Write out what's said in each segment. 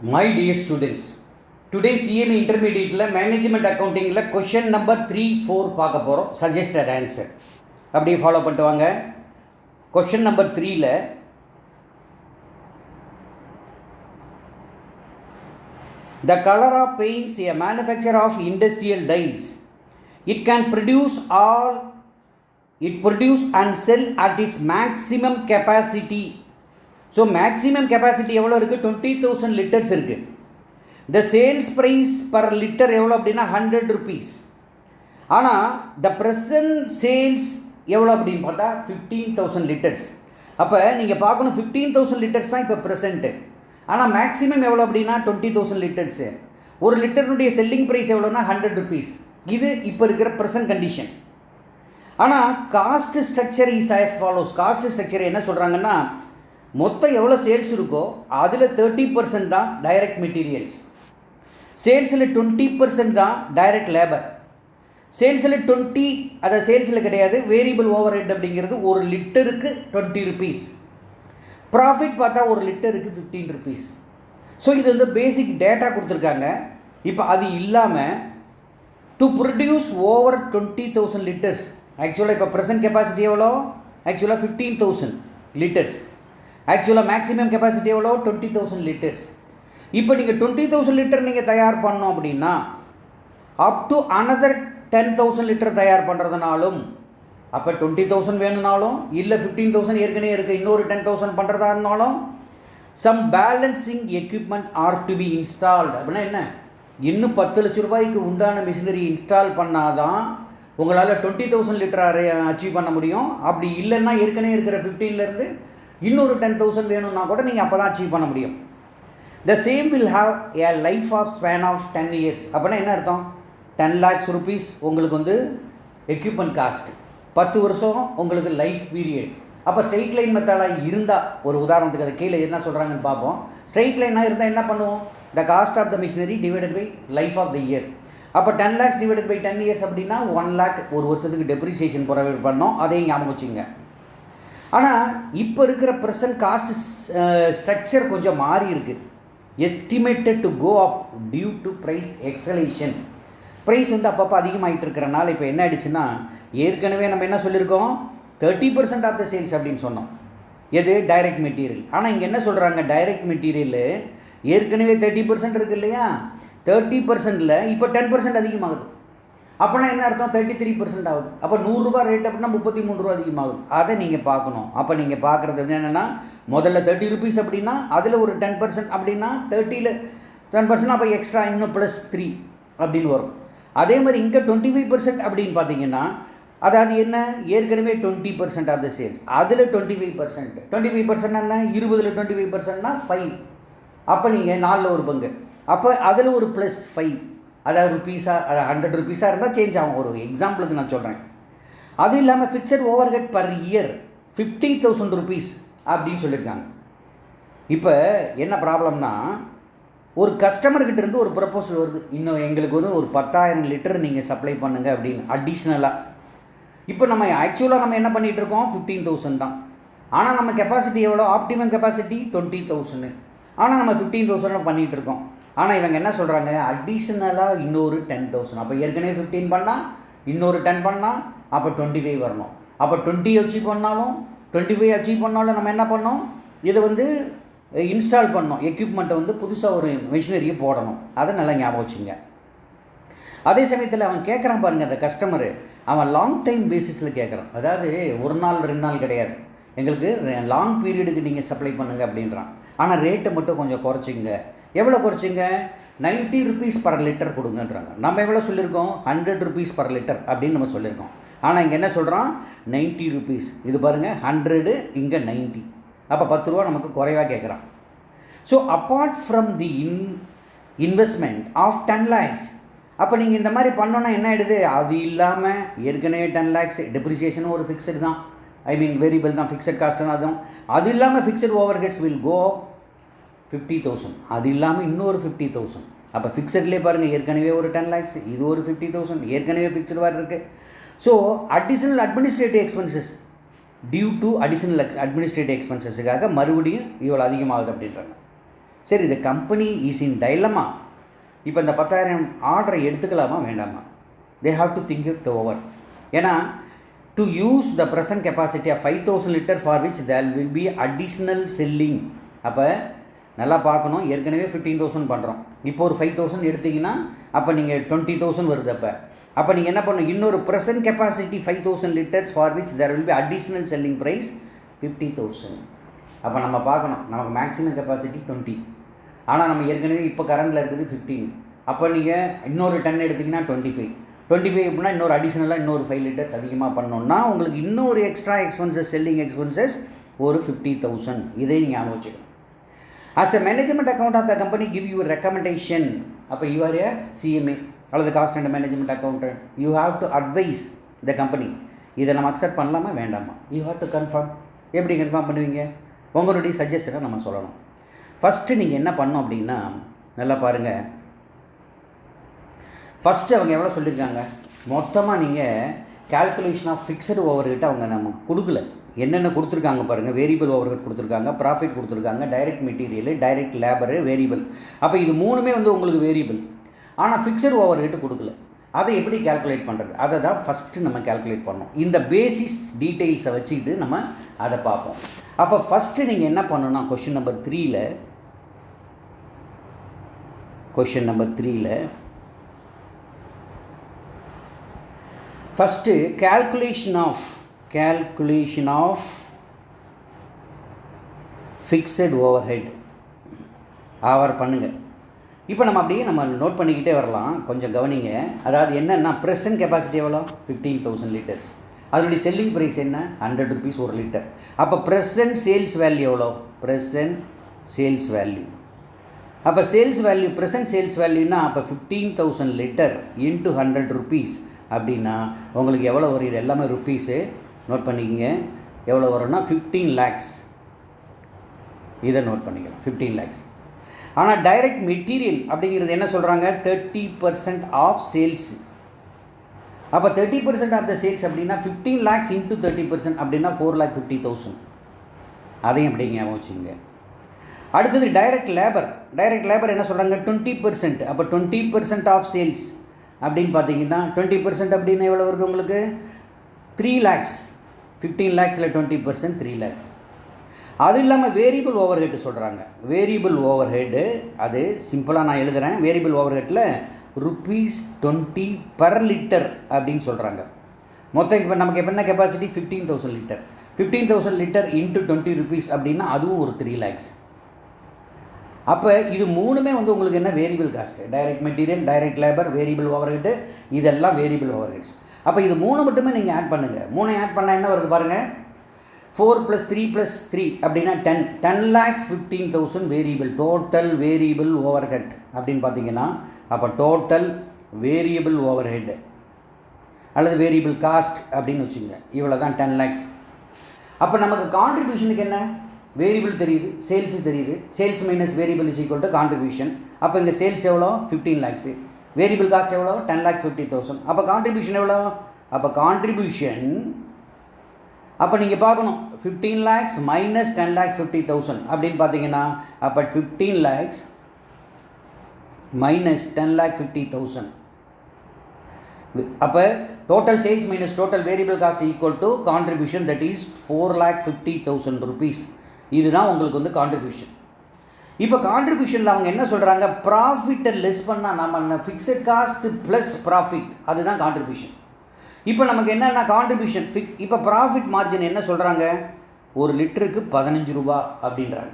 My dear students, today CME Intermediate Management Accounting question number 3, 4 பார்க்க போகிறோம். Suggested answer அப்படியே follow பண்ணிட்டு வாங்க. Question number 3ல the color of paints a manufacturer of industrial dyes. It produce and sell at its maximum capacity. So maximum capacity எவ்வளோ இருக்குது? 20,000 litres இருக்குது. The sales price per litre எவ்வளோ அப்படின்னா 100 rupees. ஆனால் the present sales எவ்வளோ அப்படின்னு பார்த்தா 15,000 litres. அப்போ நீங்கள் பார்க்கணும் 15,000 லிட்டர்ஸ் தான் இப்போ ப்ரெசண்ட்டு. ஆனால் மேக்ஸிமம் எவ்வளோ அப்படின்னா 20,000 லிட்டர்ஸு. ஒரு லிட்டருடைய செல்லிங் ப்ரைஸ் எவ்வளோன்னா 100 rupees. இது இப்போ இருக்கிற ப்ரெசன்ட் கண்டிஷன். ஆனால் cost structure is as follows. Cost structure என்ன சொல்கிறாங்கன்னா, மொத்தம் எவ்வளோ சேல்ஸ் இருக்கோ அதில் 30% தான் டைரக்ட் மெட்டீரியல்ஸ், சேல்ஸில் 20% தான் டைரக்ட் லேபர், சேல்ஸில் 20 அதை சேல்ஸில் கிடையாது, வேரியபிள் ஓவர் ஹெட் அப்படிங்கிறது ஒரு லிட்டருக்கு 20 rupees, ப்ராஃபிட் பார்த்தா ஒரு லிட்டருக்கு 15 rupees. ஸோ இது வந்து பேசிக் டேட்டா கொடுத்துருக்காங்க. இப்போ அது இல்லாமல் டு ப்ரொடியூஸ் ஓவர் 20,000 லிட்டர்ஸ், ஆக்சுவலாக இப்போ ப்ரெசன்ட் கெப்பாசிட்டி எவ்வளோ? ஆக்சுவலாக 15,000 லிட்டர்ஸ். ஆக்சுவலாக மேக்ஸிமம் கெப்பாசிட்டி எவ்வளோ? 20,000 லிட்டர்ஸ். இப்போ நீங்கள் 20,000 லிட்டர் நீங்கள் தயார் பண்ணோம் அப்படின்னா அப் டு அனதர் 10,000 லிட்டர் தயார் பண்ணுறதுனாலும், அப்போ 20,000 வேணும்னாலும், இல்லை 15,000 ஏற்கனவே இருக்குது இன்னொரு 10,000 பண்ணுறதா இருந்தாலும், some balancing equipment are to be installed. அப்படின்னா என்ன? இன்னும் 10 லட்ச ரூபாய்க்கு உண்டான மிஷினரி இன்ஸ்டால் பண்ணாதான் உங்களால் 20,000 லிட்டர் அச்சீவ் பண்ண முடியும். அப்படி இல்லைன்னா ஏற்கனவே இருக்கிற 15லேருந்து இன்னொரு 10,000 வேணும்னா கூட நீங்கள் அப்போ தான் அச்சீவ் பண்ண முடியும். The same will have a life of span of 10 years. அப்படின்னா என்ன அர்த்தம்? 10 lakhs rupees உங்களுக்கு வந்து எக்யூப்மெண்ட் காஸ்ட், 10 வருஷம் உங்களுக்கு லைஃப் பீரியட். அப்போ ஸ்ட்ரெயிட் லைன் மெத்தடாக இருந்தால், ஒரு உதாரணத்துக்கு அதை கீழே என்ன சொல்கிறாங்கன்னு பார்ப்போம். ஸ்ட்ரெயிட் லைனாக இருந்தால் என்ன பண்ணுவோம்? The cost of the machinery divided by life of the year. அப்போ 10 lakhs டிவைடட் பை 10 years அப்படின்னா 1 lakh ஒரு வருஷத்துக்கு டெப்ரிசியேஷன் ப்ரொவைட் பண்ணோம். அதையும் ஞாபகம் வச்சுங்க. ஆனால் இப்போ இருக்கிற ப்ரெசன்ட் காஸ்ட் ஸ்ட்ரக்சர் கொஞ்சம் மாறி இருக்குது. Estimated to go up due to price escalation. Price வந்து அப்பப்போ அதிகமாகிட்டு இருக்கிறனால இப்போ என்ன ஆயிடுச்சுன்னா, ஏற்கனவே நம்ம என்ன சொல்லியிருக்கோம்? 30% ஆஃப் த சேல்ஸ் அப்படின்னு சொன்னோம். எது? Direct material. ஆனால் இங்கே என்ன சொல்கிறாங்க? டைரக்ட் மெட்டீரியல் ஏற்கனவே 30% இருக்குது இல்லையா? 30%ல் இப்போ 10% அதிகமாகுது. அப்போனா என்ன அர்த்தம்? 33% ஆகுது. அப்போ 100 ரூபா ரேட் அப்படின்னா 33 ரூபா அதிகமாகுது. அதை நீங்கள் பார்க்கணும். அப்போ நீங்கள் பார்க்குறது என்னென்னா, முதல்ல 30 rupees அப்படின்னா அதில் ஒரு 10% அப்படின்னா 30ல் 10% அப்போ எக்ஸ்ட்ரா இன்னும் +3 அப்படின்னு வரும். அதே மாதிரி இங்கே 25% அப்படின்னு பார்த்தீங்கன்னா, அதாவது என்ன? ஏற்கனவே 20% ஆஃப் த சேல்ஸ், அதில் 25%. 25% என்ன? 20ல் 25%னா 5. அப்போ நீங்கள் 4ல் ஒரு பங்கு, அப்போ அதில் ஒரு +5, அதாவது ருப்பீஸாக, அது 100 rupees இருந்தால் சேஞ்ச் ஆகும். ஒரு எக்ஸாம்பிளுக்கு நான் சொல்கிறேன். அது இல்லாமல் fixed over head per year 50,000 rupees அப்படின்னு சொல்லியிருக்காங்க. இப்போ என்ன ப்ராப்ளம்னா, ஒரு கஸ்டமர்கிட்ட இருந்து ஒரு ப்ரப்போசல் வருது, இன்னும் எங்களுக்கு ஒரு 10,000 லிட்டர் நீங்கள் சப்ளை பண்ணுங்கள் அப்படின்னு அடிஷ்னலாக. இப்போ நம்ம ஆக்சுவலாக நம்ம என்ன பண்ணிகிட்ருக்கோம்? 15,000 தான். ஆனால் நம்ம கெப்பாசிட்டி எவ்வளோ? Optimum capacity 20,000. ஆனால் நம்ம 15,000 பண்ணிகிட்ருக்கோம். ஆனால் இவங்க என்ன சொல்கிறாங்க? அடிஷ்னலாக இன்னொரு 10,000. அப்போ ஏற்கனவே 15 பண்ணால் இன்னொரு 10 பண்ணால் அப்போ 25 வரணும். அப்போ 20 அச்சீவ் பண்ணாலும் 25 அச்சீவ் பண்ணாலும் நம்ம என்ன பண்ணோம்? இதை வந்து இன்ஸ்டால் பண்ணோம். எக்யூப்மெண்ட்டை வந்து புதுசாக ஒரு மிஷினரியை போடணும். அதை நல்லா ஞாபகம் வச்சுங்க. அதே சமயத்தில் அவன் கேட்குறான் பாருங்கள், அந்த கஸ்டமரு அவன் லாங் டைம் பேசிஸில் கேட்குறான். அதாவது ஒரு நாள் 2 நாள் கிடையாது, எங்களுக்கு லாங் பீரியடுக்கு நீங்கள் சப்ளை பண்ணுங்கள் அப்படின்றான். ஆனால் ரேட்டை மட்டும் கொஞ்சம் குறைச்சிங்க. எவ்வளோ குறைச்சிங்க? 90 rupees பர் லிட்டர் கொடுங்கன்றாங்க. நம்ம எவ்வளோ சொல்லியிருக்கோம்? 100 rupees பர் லிட்டர் அப்படின்னு நம்ம சொல்லியிருக்கோம். ஆனால் இங்கே என்ன சொல்கிறான்? 90 rupees. இது பாருங்கள், 100 இங்கே 90. அப்போ 10 ரூபா நமக்கு குறைவாக கேட்குறான். So apart from the investment of 10 lakhs, அப்போ நீங்கள் இந்த மாதிரி பண்ணோன்னா என்ன ஆகிடுது? அது இல்லாமல் ஏற்கனவே 10 lakhs டெப்ரிசியேஷனும் ஒரு ஃபிக்ஸட் தான், ஐ மீன் வேரியபிள் தான், ஃபிக்ஸட் காஸ்ட்டும் அதுவும். அது இல்லாமல் fixed overheads will go 50,000. அது இல்லாமல் இன்னொரு 50,000. அப்போ ஃபிக்ஸட்லேயே பாருங்கள், ஏற்கனவே ஒரு 10 lakhs, இது ஒரு 50,000, ஏற்கனவே ஃபிக்ஸட் வேறு இருக்குது. So additional administrative expenses due to additional administrative எக்ஸ்பென்சஸுக்காக மறுபடியும் இவ்வளோ அதிகமாகுது அப்படின்றாங்க. சரி, இந்த கம்பெனி இஸ் இன் டைலமா. இப்போ இந்த 10,000 ஆர்டரை எடுத்துக்கலாமா வேண்டாமா? They have to think it over. ஏன்னா to use the present capacity of 5,000 litre for which there will be additional selling. அப்போ நல்லா பார்க்கணும், ஏற்கனவே 15,000 பண்ணுறோம், இப்போ ஒரு 5,000 எடுத்திங்கன்னா அப்போ நீங்கள் 20,000 வருது. அப்போ நீங்கள் என்ன பண்ணணும், இன்னொரு present capacity 5,000 litres for which there will be additional selling price 50,000. அப்போ நம்ம பார்க்கணும், நமக்கு மேக்ஸிமம் கெப்பாசிட்டி 20, ஆனால் நம்ம ஏற்கனவே இப்போ கரண்டில் இருக்குது 15. அப்போ நீங்கள் இன்னொரு 10 எடுத்திங்கன்னா 25 அப்படின்னா இன்னொரு அடிஷ்னலாக இன்னொரு 5 லிட்டர்ஸ் அதிகமாக பண்ணோன்னா உங்களுக்கு இன்னொரு எக்ஸ்ட்ரா எக்ஸ்பென்சஸ், செல்லிங் எக்ஸ்பென்சஸ் ஒரு 50,000. இதை நீங்கள் ஞாபகம். As a management account of the company give you a recommendation. அப்போ you are a CMA அல்லது cost and management accountant. You have to advice the company. இதை நம்ம அக்செப்ட் பண்ணலாமா வேண்டாமா? You have to confirm. எப்படி கன்ஃபார்ம் பண்ணுவீங்க? உங்களுடைய சஜஷனை நம்ம சொல்லணும். ஃபஸ்ட்டு நீங்கள் என்ன பண்ணோம் அப்படின்னா, நல்லா பாருங்கள், ஃபஸ்ட்டு அவங்க எவ்வளோ சொல்லியிருக்காங்க, மொத்தமாக நீங்கள் கால்குலேஷன் ஆஃப் ஃபிக்ஸடு ஓவர்ஹெட் அவங்க நமக்கு கொடுக்கல. என்னென்ன கொடுத்துருக்காங்க பாருங்கள், வேரியபிள் ஓவர்ஹெட் கொடுத்துருக்காங்க, ப்ராஃபிட் கொடுத்துருக்காங்க, direct material, direct labour, variable. அப்போ இது மூணுமே வந்து உங்களுக்கு வேரியபிள். ஆனால் ஃபிக்ஸடு ஓவர்ஹெட் கொடுக்கல. அதை எப்படி கால்குலேட் பண்ணுறது, அதை தான் ஃபஸ்ட்டு நம்ம கால்குலேட் பண்ணோம். இந்த பேசிஸ் டீட்டெயில்ஸை வச்சுக்கிட்டு நம்ம அதை பார்ப்போம். அப்போ ஃபஸ்ட்டு நீங்கள் என்ன பண்ணணும்னா, கொஷின் நம்பர் 3ல் first calculation of fixed overhead ஆவர் பண்ணுங்கள். இப்போ நம்ம அப்படியே நம்ம நோட் பண்ணிக்கிட்டே வரலாம், கொஞ்சம் கவனிங்க. அதாவது என்னென்னா, ப்ரெசன்ட் கெப்பாசிட்டி எவ்வளோ 15,000 லிட்டர்ஸ், அதனுடைய செல்லிங் ப்ரைஸ் என்ன 100 rupees ஒரு லிட்டர். அப்போ ப்ரெசன்ட் சேல்ஸ் வேல்யூ எவ்வளோ, ப்ரெசன்ட் சேல்ஸ் வேல்யூ. அப்போ சேல்ஸ் வேல்யூ, ப்ரெசன்ட் சேல்ஸ் வேல்யூன்னா அப்போ 15,000 லிட்டர் இன்ட்டு 100 rupees அப்படின்னா உங்களுக்கு எவ்வளோ வரும்? இது எல்லாமே ருப்பீஸு, நோட் பண்ணிக்கங்க. எவ்வளோ வரும்னா 15 lakhs. இதை நோட் பண்ணிக்கலாம், 15 lakhs. ஆனால் டைரக்ட் மெட்டீரியல் அப்படிங்கிறது என்ன சொல்கிறாங்க, 30% ஆஃப் சேல்ஸ். அப்போ 30% ஆஃப் த சேல்ஸ் அப்படின்னா 15 lakhs இன்ட்டு 30% அப்படின்னா 4,50,000. அதையும் அப்படிங்க வச்சுங்க. அடுத்தது டைரக்ட் லேபர் என்ன சொல்கிறாங்க, 20%. அப்போ 20% ஆஃப் சேல்ஸ் அப்படின்னு பார்த்தீங்கன்னா 20% அப்படின்னு எவ்வளோ வருது உங்களுக்கு, 3 lakhs. 15 lakhsல 20% 3 lakhs. அது இல்லாமல் வேரியபிள் ஓவர்ஹெட் சொல்கிறாங்க. வேரியபிள் ஓவர்ஹெட்டு அது சிம்பிளாக நான் எழுதுகிறேன். வேரியபிள் ஓவர்ஹெட்டில் ₹20 per லிட்டர் அப்படின்னு சொல்கிறாங்க. மொத்தம் இப்போ நமக்கு என்ன capacity 15,000 litre. 15,000 litre into 20 rupees அப்படின்னா அதுவும் ஒரு 3 lakhs. அப்போ இது மூணுமே வந்து உங்களுக்கு என்ன, variable cost. Direct material, direct labour, variable overhead, இதெல்லாம் வேரியபிள் ஓவர்ஹெட்ஸ். அப்போ இது 3 மட்டுமே நீங்கள் ஆட் பண்ணுங்கள். 3 ஆட் பண்ணால் என்ன வருது பாருங்கள், 4 + 3 + 3 அப்படின்னா 10 lakhs 15,000 variable. Total variable overhead அப்படின்னு பார்த்தீங்கன்னா அப்போ டோட்டல் வேரியபிள் ஓவர்ஹெட் அல்லது வேரியபிள் காஸ்ட் அப்படின்னு வச்சுங்க. இவ்வளோ தான் 10 lakhs. அப்போ நமக்கு கான்ட்ரிபியூஷனுக்கு என்ன, வேரியபிள் தெரியுது, சேல்ஸ் தெரியுது. Sales minus variable is equal to contribution. அப்போ இங்கே சேல்ஸ் எவ்வளோ 15 lakhs, வேரியபிள் காஸ்ட் எவ்வளோ 10 lakhs 50,000. அப்போ கான்ட்ரிபியூஷன் எவ்வளோ, அப்போ கான்ட்ரிபியூஷன் அப்போ நீங்கள் பார்க்கணும் 15 lakhs மைனஸ் 10 lakhs 50,000 அப்படின்னு பார்த்தீங்கன்னா அப்போ 15 lakhs மைனஸ் 10 lakh 50,000. அப்போ total sales minus total variable cost equal to contribution, that is 4,50,000 rupees. இதுதான் உங்களுக்கு வந்து கான்ட்ரிபியூஷன். இப்போ கான்ட்ரிபியூஷனில் அவங்க என்ன சொல்கிறாங்க, ப்ராஃபிட்டை லெஸ் பண்ணால் நம்ம ஃபிக்ஸட் காஸ்ட் ப்ளஸ் ப்ராஃபிட், அதுதான் கான்ட்ரிபியூஷன். இப்போ நமக்கு என்னென்னா கான்ட்ரிபியூஷன் இப்போ ப்ராஃபிட் மார்ஜின் என்ன சொல்கிறாங்க, ஒரு லிட்டருக்கு 15 ரூபா அப்படின்றாங்க.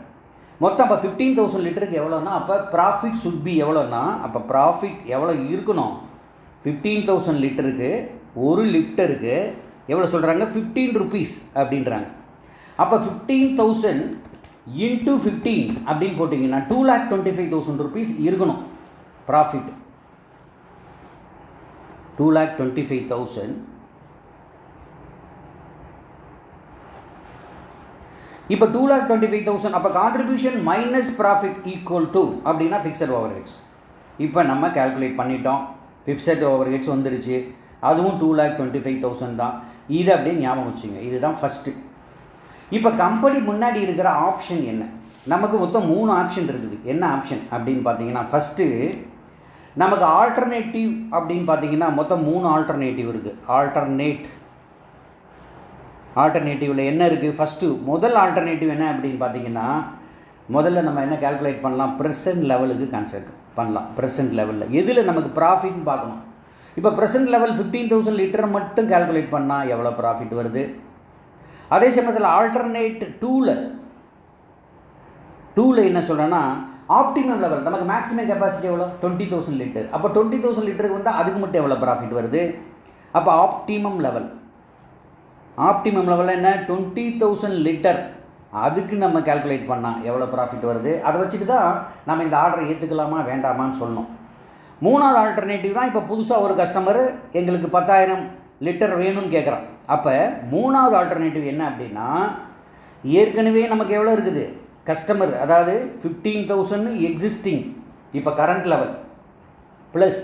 மொத்தம் அப்போ 15,000 லிட்டருக்கு எவ்வளோன்னா அப்போ ப்ராஃபிட் சுட் பி எவ்வளோன்னா, அப்போ ப்ராஃபிட் எவ்வளோ இருக்கணும், 15,000 லிட்டருக்கு ஒரு லிட்டருக்கு எவ்வளோ சொல்கிறாங்க 15 rupees அப்படின்றாங்க. அப்போ 15,000 இன்ட்டு 15 அப்படின்னு போட்டிங்கன்னா 2,25,000 rupees இருக்கணும் ப்ராஃபிட். 2,25,000. இப்போ 2,25,000 அப்போ contribution minus profit equal to அப்படின்னா ஃபிக்ஸட் ஓவர்ஹெட்ஸ். இப்போ நம்ம கால்குலேட் பண்ணிட்டோம், ஃபிக்ஸட் ஓவர்ஹெட்ஸ் வந்துருச்சு, அதுவும் 2,25,000 தான். இதை அப்படியே ஞாபகம் வச்சுங்க, இதுதான் ஃபஸ்ட்டு. இப்போ கம்பெனி முன்னாடி இருக்கிற ஆப்ஷன் என்ன, நமக்கு மொத்தம் 3 ஆப்ஷன் இருக்குது. என்ன ஆப்ஷன் அப்படின்னு பார்த்தீங்கன்னா, ஃபஸ்ட்டு நமக்கு ஆல்டர்னேட்டிவ் அப்படின்னு பார்த்தீங்கன்னா மொத்தம் 3 ஆல்டர்னேட்டிவ் இருக்குது. ஆல்டர்னேட்டிவில் என்ன இருக்குது? ஃபஸ்ட்டு முதல் ஆல்டர்னேட்டிவ் என்ன அப்படின்னு பார்த்தீங்கன்னா, முதல்ல நம்ம என்ன கால்குலேட் பண்ணலாம்? ப்ரெசன்ட் லெவலுக்கு கான்செப்ட் பண்ணலாம். ப்ரெசன்ட் லெவலில் எதில் நமக்கு ப்ராஃபிட்னு பார்க்கணும். இப்போ ப்ரெசன்ட் லெவல் 15,000 லிட்டர் மட்டும் கால்குலேட் பண்ணால் எவ்வளோ ப்ராஃபிட் வருது? அதே சமயத்தில் ஆல்டர்னேட் டூவில் என்ன சொல்கிறேன்னா, ஆப்டிமம் லெவல் நமக்கு மேக்ஸிமம் கெப்பாசிட்டி எவ்வளோ? 20,000 லிட்டர். அப்போ 20,000 லிட்டருக்கு வந்து அதுக்கு மட்டும் எவ்வளோ ப்ராஃபிட் வருது? அப்போ ஆப்டிமம் லெவலில் என்ன? 20,000 லிட்டர். அதுக்கு நம்ம கால்குலேட் பண்ணால் எவ்வளோ ப்ராஃபிட் வருது? அதை வச்சுட்டு தான் நம்ம இந்த ஆர்டரை ஏற்றுக்கலாமா வேண்டாமான்னு சொல்லணும். 3வது ஆல்டர்னேட்டிவ் தான் இப்போ புதுசாக ஒரு கஸ்டமர் எங்களுக்கு 10,000 லிட்டர் வேணும்னு கேட்குறான். அப்போ 3வது ஆல்டர்னேட்டிவ் என்ன அப்படின்னா, ஏற்கனவே நமக்கு எவ்வளோ இருக்குது கஸ்டமர், அதாவது 15,000 எக்ஸிஸ்டிங் இப்போ கரண்ட் லெவல் ப்ளஸ்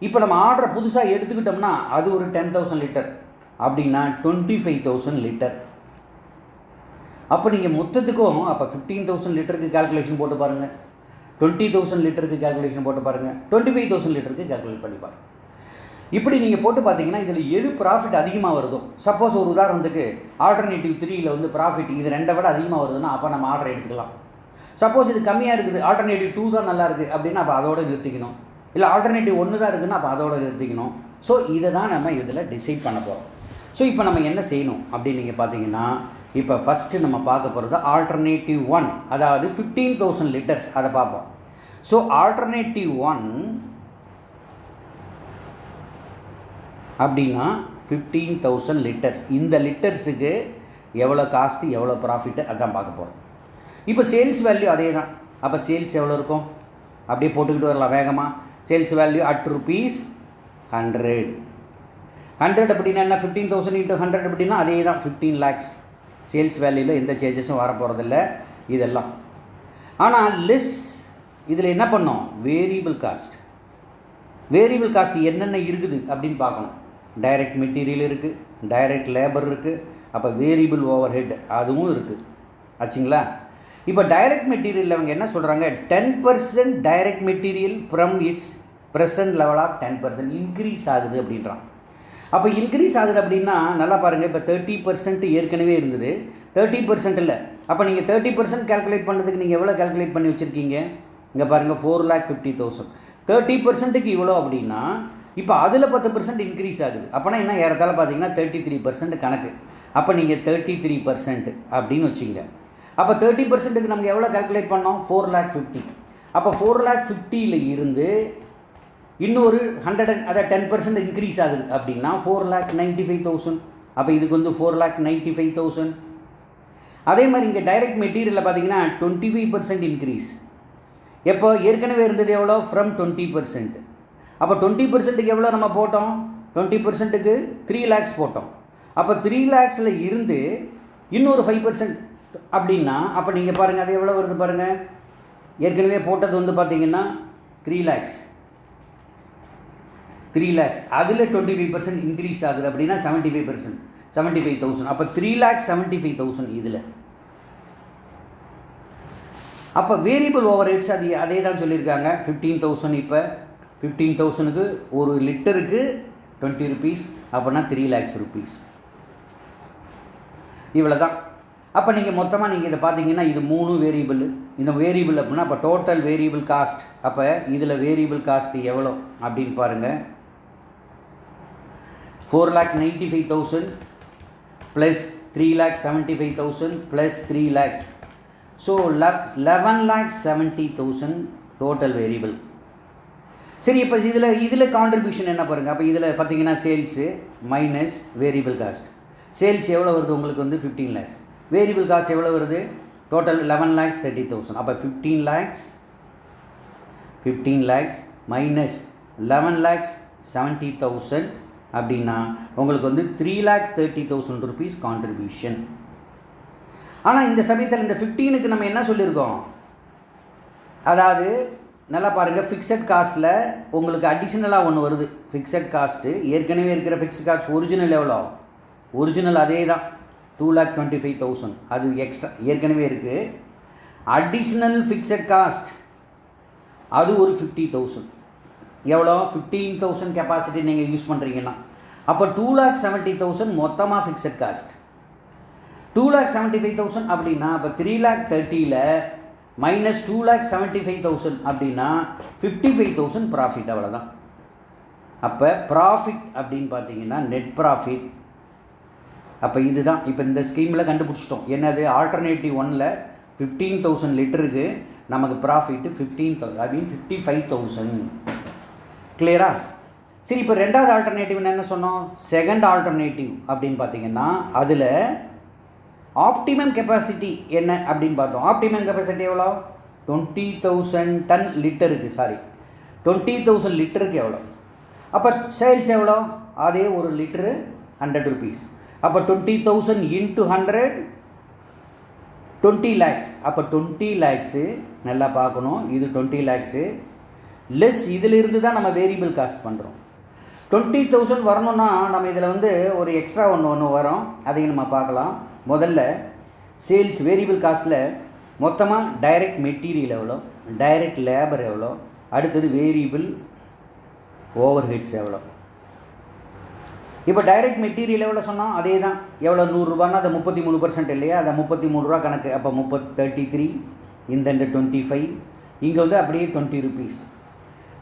இப்போ நம்ம ஆர்டரை புதுசாக எடுத்துக்கிட்டோம்னா அது ஒரு 10,000 லிட்டர் அப்படின்னா 25,000 லிட்டர். அப்போ நீங்கள் மொத்தத்துக்கும் அப்போ 15,000 லிட்டருக்கு கால்குலேஷன் போட்டு பாருங்கள், 20,000 லிட்டருக்கு கால்குலேஷன் போட்டு பாருங்கள், 25,000 லிட்டருக்கு கால்குலேட் பண்ணி பாருங்கள். இப்படி நீங்கள் போட்டு பார்த்தீங்கன்னா இதில் எது ப்ராஃபிட் அதிகமாக வருதோ, சப்போஸ் ஒரு உதாரணத்துக்கு ஆல்டர்னேட்டிவ் 3யில் வந்து ப்ராஃபிட் இது 2 விட அதிகமாக வருதுன்னா அப்போ நம்ம ஆர்டர் எடுத்துக்கலாம். சப்போஸ் இது கம்மியாக இருக்குது, ஆல்டர்னேட்டிவ் 2 தான் நல்லா இருக்குது அப்படின்னா அப்போ அதோடு நிறுத்திக்கணும். இல்லை ஆல்டர்னேட்டிவ் 1 தான் இருக்குதுன்னா அப்போ அதோடு நிறுத்திக்கணும். ஸோ இதை தான் நம்ம இதில் டிசைட் பண்ண போகிறோம். ஸோ இப்போ நம்ம என்ன செய்யணும் அப்படின்னு நீங்கள் பார்த்தீங்கன்னா, இப்போ ஃபஸ்ட்டு நம்ம பார்க்க போகிறது ஆல்டர்னேட்டிவ் 1, அதாவது 15,000 லிட்டர்ஸ், அதை பார்ப்போம். ஸோ ஆல்டர்னேட்டிவ் 1 அப்படின்னா 15,000 லிட்டர்ஸ். இந்த லிட்டர்ஸுக்கு எவ்வளோ காஸ்ட்டு எவ்வளோ ப்ராஃபிட்டு அதான் பார்க்க போகிறோம். இப்போ சேல்ஸ் வேல்யூ அதே தான். அப்போ சேல்ஸ் எவ்வளோ இருக்கும் அப்படியே போட்டுக்கிட்டு வரலாம் வேகமாக. சேல்ஸ் வேல்யூ at rupees 100 அப்படின்னா என்ன? 15,000 × 100 அப்படின்னா அதே தான் 15 lakhs. சேல்ஸ் வேல்யூவில் எந்த சேஞ்சஸும் வர போகிறதில்ல இதெல்லாம். ஆனால் லெஸ் இதில் என்ன பண்ணோம்? வேரியபிள் காஸ்ட் என்னென்ன இருக்குது அப்படின்னு பார்க்கணும். டைரக்ட் மெட்டீரியல் இருக்குது, டைரக்ட் லேபர் இருக்குது, அப்போ வேரியபிள் ஓவர் ஹெட் அதுவும் இருக்குது ஆச்சுங்களா. இப்போ டைரக்ட் மெட்டீரியலில் அவங்க என்ன சொல்கிறாங்க? 10% direct material from its present level of 10% increase ஆகுது அப்படின்றான். அப்போ இன்க்ரீஸ் ஆகுது அப்படின்னா நல்லா பாருங்கள், இப்போ 30% ஏற்கனவே இருந்தது, 30% இல்லை. அப்போ நீங்கள் 30% கால்குலேட் பண்ணுறதுக்கு நீங்கள் எவ்வளோ கால்குலேட் பண்ணி வச்சுருக்கீங்க? இங்கே பாருங்கள் 4,50,000. 30%க்கு இவ்வளோ அப்படின்னா இப்போ அதில் 10% இன்க்ரீஸ் ஆகுது. அப்போனா என்ன ஏறத்தால பார்த்தீங்கன்னா 33% கணக்கு. அப்போ நீங்கள் 33% அப்படின்னு வச்சுங்க. அப்போ 30%க்கு நமக்கு எவ்வளோ கால்குலேட் பண்ணோம்? 4,50,000. அப்போ 4,50,000 இருந்து இன்னொரு 100 அதை 10% இன்க்ரீஸ் ஆகுது அப்படின்னா 4,95,000. அப்போ இதுக்கு வந்து 4,95,000. அதே மாதிரி இங்கே டைரக்ட் மெட்டீரியலில் பார்த்தீங்கன்னா 25% இன்க்ரீஸ். எப்போ? ஏற்கனவே இருந்தது எவ்வளோ? ஃப்ரம் 20%. அப்போ 20%க்கு எவ்வளோ நம்ம போட்டோம்? 20%க்கு 3 lakhs போட்டோம். அப்போ 3 lakhsல இருந்து இன்னொரு 5% அப்படின்னா அப்போ நீங்கள் பாருங்கள் அது எவ்வளோ வருது பாருங்கள். ஏற்கனவே போட்டது வந்து பார்த்தீங்கன்னா 3 lakhs. அதில் 25% இன்க்ரீஸ் ஆகுது அப்படின்னா 75,000. அப்போ 3,75,000 இதில். அப்போ வேரியபிள் ஓவர் ஹெட்ஸ் அதே தான் சொல்லியிருக்காங்க. 15,000. இப்போ 15,000க்கு ஒரு லிட்டருக்கு 20 rupees அப்படின்னா 3 lakhs rupees. இவ்வளோ தான். அப்போ நீங்கள் மொத்தமாக நீங்கள் இதை பார்த்தீங்கன்னா இது 3 வேரியபிள். இந்த வேரியபிள் அப்படின்னா அப்போ டோட்டல் வேரியபிள் காஸ்ட். அப்போ இதில் வேரியபிள் காஸ்ட் எவ்வளோ அப்படின்னு பாருங்கள். 4,95,000 plus 3,75,000 plus 3 lakhs. So 11,70,000 total variable. சரி, இப்போ இதில் கான்ட்ரிபியூஷன் என்ன பாருங்கள். அப்போ இதில் பார்த்தீங்கன்னா sales minus variable cost. Sales எவ்வளோ வருது உங்களுக்கு வந்து 15 lakhs. வேரியபிள் காஸ்ட் எவ்வளோ வருது? டோட்டல் 11,30,000. அப்போ 15 lakhs மைனஸ் 11,70,000 அப்படின்னா உங்களுக்கு வந்து 3,30,000 rupees கான்ட்ரிபியூஷன். ஆனால் இந்த சமயத்தில் இந்த 15க்கு நம்ம என்ன சொல்லியிருக்கோம்? அதாவது நல்லா பாருங்கள், ஃபிக்ஸட் காஸ்ட்டில் உங்களுக்கு அடிஷ்னலாக ஒன்று வருது. ஃபிக்ஸட் காஸ்ட்டு ஏற்கனவே இருக்கிற ஃபிக்ஸ்ட் காஸ்ட் ஒரிஜினல் எவ்வளோ? ஒரிஜினல் அதே தான் 2,25,000. அது எக்ஸ்ட்ரா ஏற்கனவே இருக்குது. அடிஷ்னல் ஃபிக்ஸட் காஸ்ட் அது ஒரு 50,000. எவ்வளோ? 15,000 கெப்பாசிட்டி நீங்கள் யூஸ் பண்ணுறீங்கன்னா அப்போ 2,70,000 மொத்தமாக ஃபிக்ஸட் காஸ்ட். 2,75,000 அப்படின்னா அப்போ 3,30,000 மைனஸ் 2,75,000 அப்படின்னா 55,000 ப்ராஃபிட். அவ்வளோதான். அப்போ ப்ராஃபிட் அப்படின்னு பார்த்தீங்கன்னா நெட் ப்ராஃபிட். அப்போ இதுதான் இப்போ இந்த ஸ்கீமில் கண்டுபிடிச்சிட்டோம். என்னது? ஆல்டர்னேட்டிவ் 1ல் 15,000 லிட்டருக்கு நமக்கு ப்ராஃபிட்டு 55,000. கிளியரா? சரி, இப்போ ரெண்டாவது ஆல்டர்னேட்டிவ் என்ன சொன்னோம்? செகண்ட் ஆல்டர்னேட்டிவ் அப்படின்னு பார்த்தீங்கன்னா அதில் ஆப்டிமம் கெப்பாசிட்டி என்ன அப்படின்னு பார்த்தோம். ஆப்டிமம் கெப்பாசிட்டி எவ்வளோ? 20,000 டன் லிட்டருக்கு, 20,000 லிட்டருக்கு எவ்வளோ? அப்போ சேல்ஸ் எவ்வளோ? அதே ஒரு லிட்டரு 100 rupees. அப்போ 20,000 இன்ட்டு 100 20 lakhs. அப்போ 20 lakhs நல்லா பார்க்கணும். இது 20 lakhs லெஸ் இதிலிருந்து தான் நம்ம வேரியபிள் காஸ்ட் பண்ணுறோம். 20,000 வரணும்னா நம்ம இதில் வந்து ஒரு எக்ஸ்ட்ரா ஒன்று வரும், அதையும் நம்ம பார்க்கலாம். முதல்ல சேல்ஸ் வேரியபிள் காஸ்ட்டில் மொத்தமாக டைரக்ட் மெட்டீரியல் எவ்வளோ, டைரக்ட் லேபர் எவ்வளோ, அடுத்தது வேரியபிள் ஓவர் ஹெட்ஸ் எவ்வளோ. இப்போ டைரக்ட் மெட்டீரியல் எவ்வளோ சொன்னோம்? அதே தான். எவ்வளோ? 100 ரூபான்னா அதை 33% இல்லையா? அதை 33 ரூபா கணக்கு. அப்போ 33 இந்த 25 இங்கே வந்து அப்படியே 20 rupees.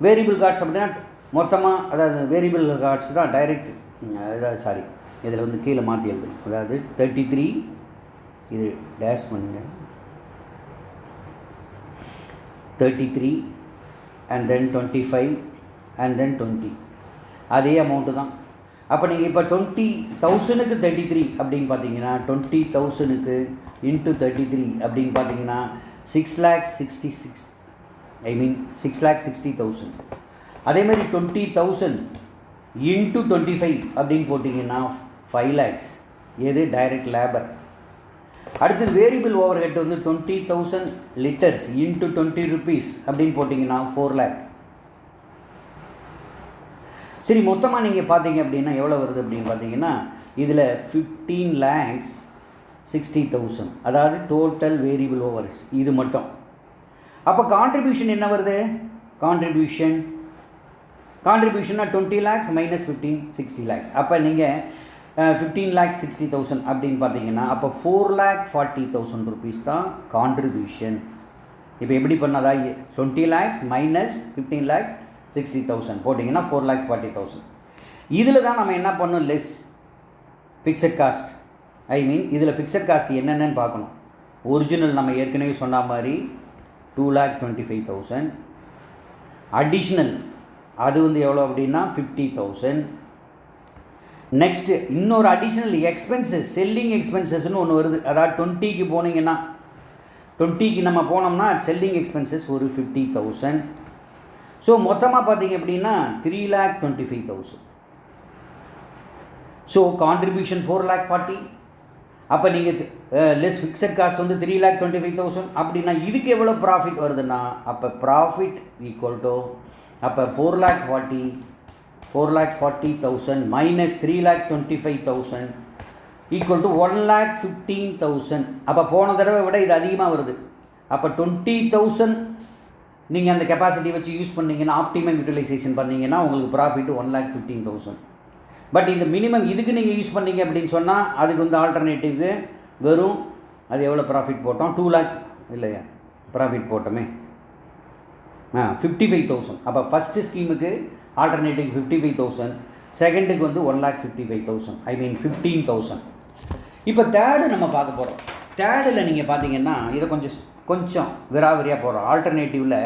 வேரியபிள் கார்ட்ஸ் அப்படின்னா மொத்தமாக, அதாவது வேரியபிள் கார்ட்ஸ் தான் டைரக்ட், அதாவது இதில் வந்து கீழே மாற்றி எழுதணும். அதாவது 33 இது டேஷ் பண்ணுங்க, 33 அண்ட் தென் 25 அண்ட் தென் 20 அதே அமௌண்ட்டு தான். அப்போ நீங்கள் இப்போ 20,000க்கு 33 அப்படின்னு பார்த்தீங்கன்னா 20,000க்கு இன்ட்டு 33 அப்படின்னு பார்த்தீங்கன்னா 6,66,000 6,60,000. அதேமாதிரி 20,000 இன்ட்டு 25 அப்படின்னு போட்டிங்கன்னா 5 lakhs. எது? Direct labour. அடுத்தது வேரியபிள் ஓவர் ஹெட் வந்து 20,000 லிட்டர்ஸ் இன்ட்டு 20 rupees அப்படின்னு போட்டிங்கன்னா 4 lakh. சரி, மொத்தமாக நீங்கள் பார்த்தீங்க அப்படின்னா எவ்வளோ வருது அப்படின்னு பார்த்தீங்கன்னா இதில் 15,60,000, அதாவது டோட்டல் வேரியபிள் ஓவர் ஹெட்ஸ் இது மட்டும். அப்போ கான்ட்ரிபியூஷன் என்ன வருது? கான்ட்ரிபியூஷன்னா 20 lakhs மைனஸ் 15 60 lakhs. அப்போ நீங்கள் 15,60,000 அப்படின்னு பார்த்தீங்கன்னா அப்போ 4,40,000 rupees தான் கான்ட்ரிபியூஷன். இப்போ எப்படி பண்ணதா? 20 lakhs மைனஸ் 15,60,000 போட்டிங்கன்னா 4,40,000. இதில் தான் நம்ம என்ன பண்ணணும்? Less fixed cost. இதில் ஃபிக்ஸட் காஸ்ட் என்னென்னு பார்க்கணும். ஒரிஜினல் நம்ம ஏற்கனவே சொன்ன மாதிரி 2,25,000. அடிஷ்னல் அது வந்து எவ்வளோ அப்படின்னா 50,000. நெக்ஸ்ட்டு இன்னொரு அடிஷ்னல் எக்ஸ்பென்சஸ், செல்லிங் எக்ஸ்பென்சஸ்ன்னு ஒன்று வருது. அதாவது 20க்கு போனீங்கன்னா 20க்கு நம்ம போனோம்னா செல்லிங் எக்ஸ்பென்சஸ் ஒரு 50,000. ஸோ மொத்தமாக பார்த்தீங்க அப்படின்னா 3,25,000. So contribution 4,40,000. அப்போ நீங்கள் லெஸ் ஃபிக்ஸட் காஸ்ட் வந்து 3,25,000 அப்படின்னா இதுக்கு எவ்வளோ ப்ராஃபிட் வருதுன்னா அப்போ ப்ராஃபிட் ஈக்குவல் டு அப்போ 4,40,000 மைனஸ் 3,25,000 ஈக்குவல் டு 1,15,000. அப்போ போன தடவை விட இது அதிகமாக வருது. அப்போ 20,000 நீங்கள் அந்த கெப்பாசிட்டி வச்சு யூஸ் பண்ணிங்கன்னா, ஆப்டிமம் யூட்டிலைசேஷன் பண்ணிங்கன்னா உங்களுக்கு ப்ராஃபிட்டு 1,15,000. பட் இந்த மினிமம் இதுக்கு நீங்கள் யூஸ் பண்ணிங்க அப்படின்னு சொன்னால் அதுக்கு வந்து ஆல்டர்னேட்டிவ்க்கு வெறும் அது எவ்வளோ ப்ராஃபிட் போட்டோம்? 2 lakh இல்லையா ப்ராஃபிட் போட்டோமே, 55,000. அப்போ ஃபஸ்ட்டு ஸ்கீமுக்கு ஆல்டர்னேட்டிவ் 55,000, செகண்டுக்கு வந்து 1,55,000 15,000. இப்போ தேர்டு நம்ம பார்க்க போகிறோம். தேர்டில் நீங்கள் பார்த்தீங்கன்னா இதை கொஞ்சம் விராவரியாக போகிறோம். ஆல்டர்னேட்டிவில்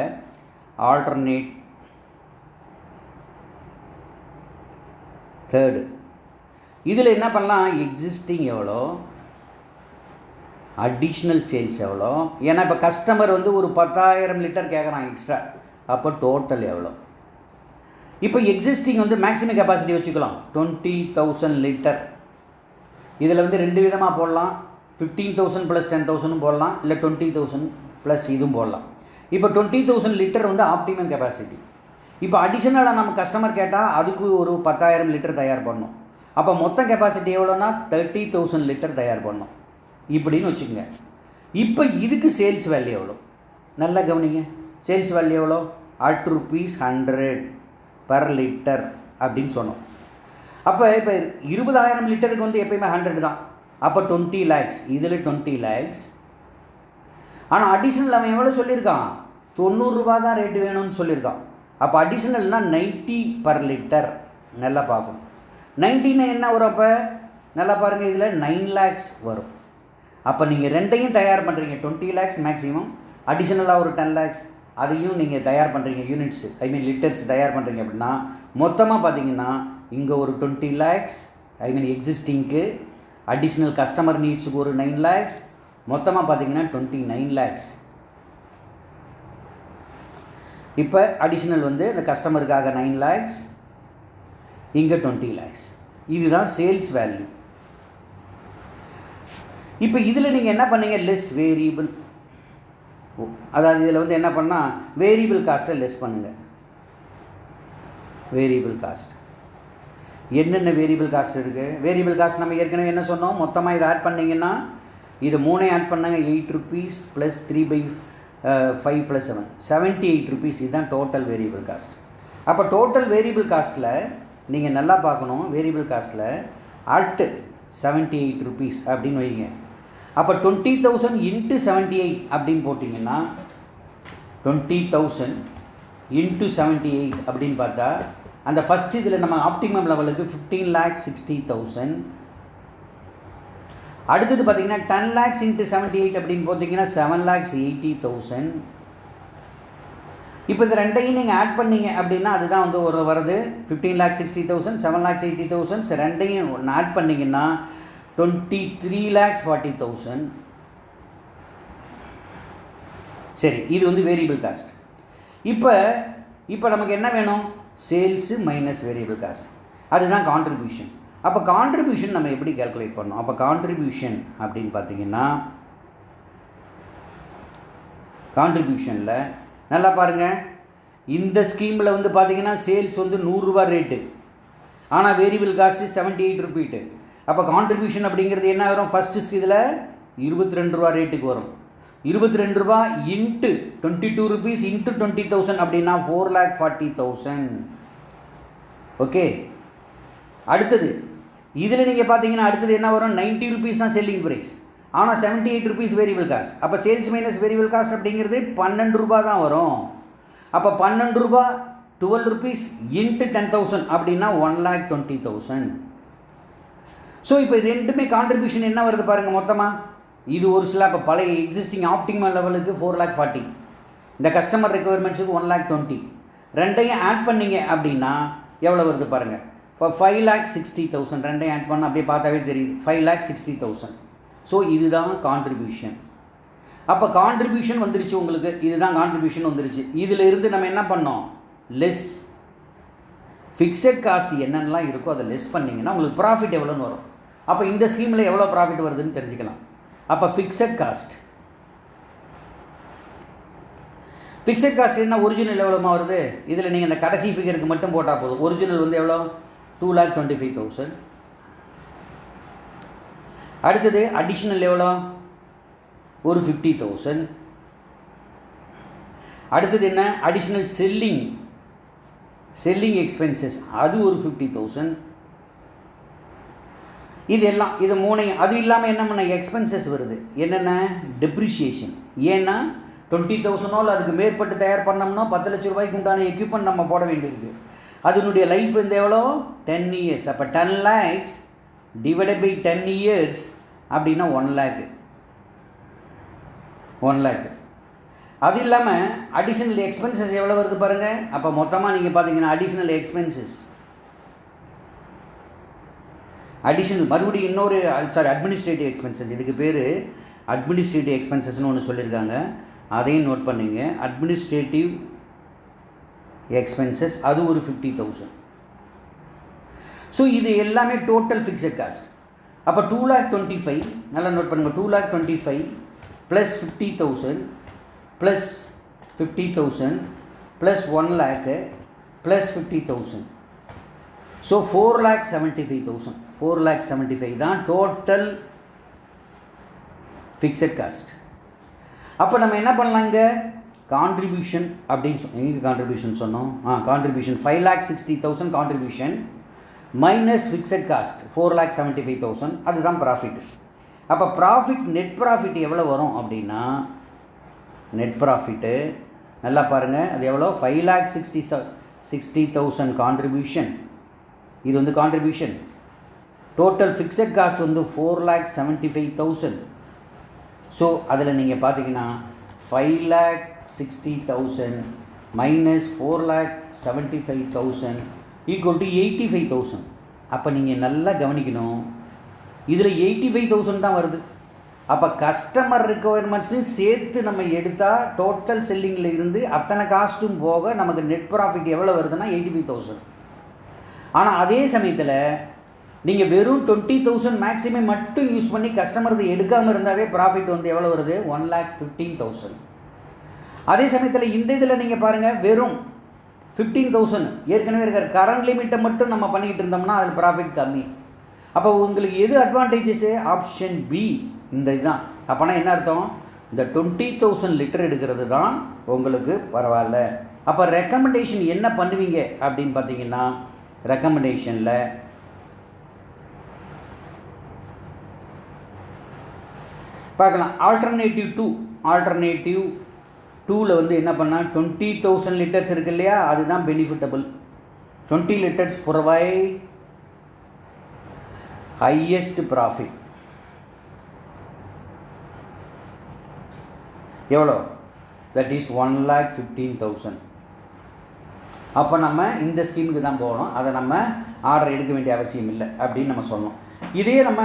தேர்டு இதில் என்ன பண்ணலாம்? எக்ஸிஸ்டிங் எவ்வளோ, அடிஷ்னல் சேல்ஸ் எவ்வளோ. ஏன்னா இப்போ கஸ்டமர் வந்து ஒரு 10,000 லிட்டர் கேட்குறான் எக்ஸ்ட்ரா, அப்போ டோட்டல் எவ்வளோ. இப்போ எக்ஸிஸ்டிங் வந்து மேக்ஸிமம் கெப்பாசிட்டி வச்சுக்கலாம் 20,000 லிட்டர். இதில் வந்து ரெண்டு விதமாக போடலாம். 15,000 + 10,000 போடலாம், இல்லை 20,000 + இதுவும் போடலாம். இப்போ 20,000 லிட்டர் வந்து ஆப்டிமம் கெப்பாசிட்டி. இப்போ அடிஷனலாக நம்ம கஸ்டமர் கேட்டால் அதுக்கு ஒரு 10,000 லிட்டர் தயார் பண்ணணும். அப்போ மொத்த கெப்பாசிட்டி எவ்வளோன்னா 30,000 லிட்டர் தயார் பண்ணணும் இப்படின்னு வச்சுக்கோங்க. இப்போ இதுக்கு சேல்ஸ் வேல்யூ எவ்வளோ? நல்லா கவனிங்க. சேல்ஸ் வேல்யூ எவ்வளோ? at ₹100 per லிட்டர் அப்படின்னு சொன்னோம். அப்போ இப்போ 20,000 லிட்டருக்கு வந்து எப்பயுமே 100 தான். அப்போ 20 lakhs, இதில் 20 lakhs. ஆனால் அடிஷ்னல் அவன் எவ்வளோ சொல்லியிருக்கான்? ₹90 தான் ரேட்டு வேணும்னு சொல்லியிருக்கான். அப்போ அடிஷ்னல்னால் 90 per லிட்டர். நல்லா பார்க்கணும். 90ன்னா என்ன வரும்? அப்போ நல்லா பாருங்கள், இதில் 9 lakhs வரும். அப்போ நீங்கள் ரெண்டையும் தயார் பண்ணுறீங்க. 20 lakhs மேக்ஸிமம், அடிஷ்னலாக ஒரு 10 lakhs, அதையும் நீங்கள் தயார் பண்ணுறீங்க. யூனிட்ஸ் லிட்டர்ஸ் தயார் பண்ணுறீங்க அப்படின்னா மொத்தமாக பார்த்தீங்கன்னா இங்கே ஒரு 20 lakhs, எக்ஸிஸ்டிங்க்கு, அடிஷ்னல் கஸ்டமர் நீட்ஸுக்கு ஒரு 9 lakhs, மொத்தமாக பார்த்தீங்கன்னா 29 lakhs. இப்போ அடிஷ்னல் வந்து இந்த கஸ்டமருக்காக 9 lakhs, இங்கே 20 lakhs. இதுதான் சேல்ஸ் வேல்யூ. இப்போ இதில் நீங்கள் என்ன பண்ணீங்க? Less variable. அதாவது இதில் வந்து என்ன பண்ணால் வேரியபிள் காஸ்ட்டை லெஸ் பண்ணுங்கள். வேரியபிள் காஸ்ட் என்னென்ன வேரியபிள் காஸ்ட் இருக்குது? வேரியபிள் காஸ்ட் நம்ம ஏற்கனவே என்ன சொன்னோம்? மொத்தமாக இதை ஆட் பண்ணிங்கன்னா இது 3 ஆட் பண்ணாங்க ₹8 ப்ளஸ் 3/5 ப்ளஸ் 7 ₹78. இதுதான் டோட்டல் வேரியபிள் காஸ்ட். அப்போ டோட்டல் வேரியபிள் காஸ்ட்டில் நீங்கள் நல்லா பார்க்கணும். வேரியபிள் காஸ்ட்டில் ஆல்ட்டு ₹78 அப்படின்னு வைங்க. அப்போ 20,000 × 78 அப்படின்னு போட்டிங்கன்னா 20,000 × 78 அப்படின்னு பார்த்தா அந்த ஃபஸ்ட் இதில் நம்ம ஆப்டிமம் லெவலுக்கு 15,60,000. அடுத்தது பார்த்திங்கன்னா 10 lakhs × 78 அப்படின்னு போட்டிங்கன்னா 7,80,000. இப்போ இது ரெண்டையும் நீங்கள் ஆட் பண்ணிங்க அப்படின்னா அதுதான் வந்து ஒரு வருது 15,60,000, 7,80,000. ரெண்டையும் ஆட் பண்ணிங்கன்னா 23,40,000. சரி, இது வந்து வேரியபிள் காஸ்ட். இப்போ நமக்கு என்ன வேணும்? சேல்ஸு மைனஸ் வேரியபிள் காஸ்ட், அதுதான் கான்ட்ரிபியூஷன். அப்போ கான்ட்ரிபியூஷன் நம்ம எப்படி கால்குலேட் பண்ணோம்? அப்போ கான்ட்ரிபியூஷன் அப்படின்னு பார்த்தீங்கன்னா கான்ட்ரிபியூஷனில் நல்லா பாருங்கள், இந்த ஸ்கீமில் வந்து பார்த்தீங்கன்னா சேல்ஸ் வந்து ₹100 ரேட்டு, ஆனால் வேரியபிள் காஸ்ட்டு ₹78. அப்போ கான்ட்ரிபியூஷன் அப்படிங்கிறது என்ன வரும்? ஃபஸ்ட்டு இதில் ₹22 ரேட்டுக்கு வரும். ₹22 × ₹22 × 20,000 அப்படின்னா 4,40,000. ஓகே, அடுத்தது இதில் நீங்கள் பார்த்தீங்கன்னா அடுத்தது என்ன வரும்? ₹90 தான் செல்லிங் ப்ரைஸ், ஆனால் ₹78 வேரியபிள் காஸ்ட். அப்போ சேல்ஸ் மைனஸ் வேரியபிள் காஸ்ட் அப்படிங்கிறது ₹12 தான் வரும். அப்போ ₹12 ₹12 × 10,000 அப்படின்னா 1,20,000. ஸோ இப்போ ரெண்டுமே கான்ட்ரிபியூஷன் என்ன வருது பாருங்கள் மொத்தமாக. இது ஒரு சில இப்போ பழைய எக்ஸிஸ்டிங் ஆப்டிமல் லெவலுக்கு 4,40,000, இந்த கஸ்டமர் ரெக்குவயர்மெண்ட்ஸுக்கு 1,20,000. ரெண்டையும் ஆட் பண்ணிங்க அப்படின்னா எவ்வளோ வருது பாருங்கள்? இப்போ 5,60,000. ரெண்டையும் ஆட் பண்ண அப்படியே பார்த்தாவே தெரியுது, 5,60,000. ஸோ இதுதான் கான்ட்ரிபியூஷன். அப்போ கான்ட்ரிபியூஷன் வந்துருச்சு உங்களுக்கு, இதுதான் கான்ட்ரிபியூஷன் வந்துருச்சு. இதில் இருந்து நம்ம என்ன பண்ணோம்? லெஸ் ஃபிக்ஸட் காஸ்ட் என்னென்னலாம் இருக்கோ அதை லெஸ் பண்ணிங்கன்னா உங்களுக்கு ப்ராஃபிட் எவ்வளோன்னு வரும். அப்போ இந்த ஸ்கீமில் எவ்வளோ ப்ராஃபிட் வருதுன்னு தெரிஞ்சுக்கலாம். அப்போ ஃபிக்ஸட் காஸ்ட் என்ன? ஒரிஜினல் எவ்வளோமா வருது? இதில் நீங்கள் இந்த கடைசி ஃபிகருக்கு மட்டும் போட்டால் போதும். ஒரிஜினல் வந்து எவ்வளோ? 2,25,000. அடுத்தது அடிஷ்னல் எவ்வளோ? ஒரு 50,000. அடுத்தது என்ன? அடிஷ்னல் செல்லிங் எக்ஸ்பென்சஸ், அது ஒரு 50,000. இதெல்லாம் இது மூணையும். அது இல்லாமல் என்ன பண்ண எக்ஸ்பென்சஸ் வருது? என்னென்ன? டெப்ரிஷியேஷன். ஏன்னா 20,000 இல்லை அதுக்கு மேற்பட்டு தயார் பண்ணோம்னா 10 லட்ச ரூபாய்க்கு உண்டான எக்யூப்மெண்ட் நம்ம போட வேண்டியிருக்கு. அதனுடைய லைஃப் வந்து எவ்வளோ? 10 years. அப்போ 10 lakhs டிவைடட் பை 10 years அப்படின்னா 1 lakh. அது இல்லாமல் அடிஷ்னல் எக்ஸ்பென்சஸ் எவ்வளோ வருது பாருங்கள். அப்போ மொத்தமாக நீங்கள் பார்த்தீங்கன்னா அடிஷ்னல் எக்ஸ்பென்சஸ், மறுபடியும் இன்னொரு அட்மினிஸ்ட்ரேட்டிவ் எக்ஸ்பென்சஸ், இதுக்கு பேர் அட்மினிஸ்ட்ரேட்டிவ் எக்ஸ்பென்சஸ்னு ஒன்று சொல்லியிருக்காங்க, அதையும் நோட் பண்ணிங்க. அட்மினிஸ்ட்ரேட்டிவ் எக்ஸ்பென்சஸ் அது ஒரு 50,000. ஸோ இது எல்லாமே டோட்டல் ஃபிக்ஸட் காஸ்ட். அப்போ 2,25,000 நல்லா நோட் பண்ணுங்கள். 2,25,000 plus 50,000 plus 50,000 plus 1 lakh plus 50,000. So 4,75,000. 4,75,000 தான் டோட்டல் ஃபிக்ஸட் காஸ்ட். அப்போ நம்ம என்ன பண்ணலாம் இங்கே கான்ட்ரிபியூஷன் அப்படின்னு எங்கே கான்ட்ரிபியூஷன் சொன்னோம் contribution 5,60,000 contribution minus fixed cost 4,75,000 அதுதான் ப்ராஃபிட். அப்போ ப்ராஃபிட் நெட் ப்ராஃபிட் எவ்வளோ வரும் அப்படின்னா நெட் ப்ராஃபிட்டு நல்லா பாருங்கள் அது எவ்வளோ 5,60,000 கான்ட்ரிபியூஷன். இது வந்து கான்ட்ரிபியூஷன். டோட்டல் ஃபிக்ஸட் காஸ்ட் வந்து 4,75,000. ஸோ அதில் நீங்கள் பார்த்தீங்கன்னா 5,60,000 மைனஸ் 4,75,000 ஈக்குவல் டு 85,000. அப்போ நீங்கள் நல்லா கவனிக்கணும், இதில் 85,000 தான் வருது. அப்போ கஸ்டமர் ரிக்குவயர்மெண்ட்ஸும் சேர்த்து நம்ம எடுத்தால் டோட்டல் செல்லிங்கில் இருந்து அத்தனை காஸ்ட்டும் போக நமக்கு நெட் ப்ராஃபிட் எவ்வளோ வருதுன்னா 85,000. ஆனால் அதே சமயத்தில் நீங்கள் வெறும் 20,000 மேக்ஸிமம் மட்டும் யூஸ் பண்ணி கஸ்டமர் எடுக்காமல் இருந்தாவே ப்ராஃபிட் வந்து எவ்வளோ வருது 1,15,000. அதே சமயத்தில் இந்த இதில் நீங்கள் பாருங்கள் வெறும் 15,000 ஏற்கனவே இருக்கிற கரண்ட் லிமிட்டை மட்டும் நம்ம பண்ணிக்கிட்டு இருந்தோம்னா அதில் ப்ராஃபிட் கம்மி. அப்போ உங்களுக்கு எது அட்வான்டேஜஸு? ஆப்ஷன் பி இந்த இதுதான். அப்போனா என்ன அர்த்தம்? இந்த 20,000 லிட்டர் எடுக்கிறது தான் உங்களுக்கு பரவாயில்ல. அப்போ ரெக்கமெண்டேஷன் என்ன பண்ணுவீங்க அப்படின்னு பார்த்தீங்கன்னா ரெக்கமெண்டேஷனில் பார்க்கலாம். ஆல்டர்னேட்டிவ் 2ல் வந்து என்ன பண்ணால் 20,000 லிட்டர்ஸ் இருக்குது இல்லையா, அதுதான் பெனிஃபிட்டபிள். 20 லிட்டர்ஸ் ப்ரொவைட் ஹையஸ்ட் ப்ராஃபிட். எவ்வளோ? That is 1,15,000. அப்போ நம்ம இந்த ஸ்கீமுக்கு தான் போகணும், அதை நம்ம ஆர்டர் எடுக்க வேண்டிய அவசியம் இல்லை அப்படின்னு நம்ம சொல்லணும். இதே நம்ம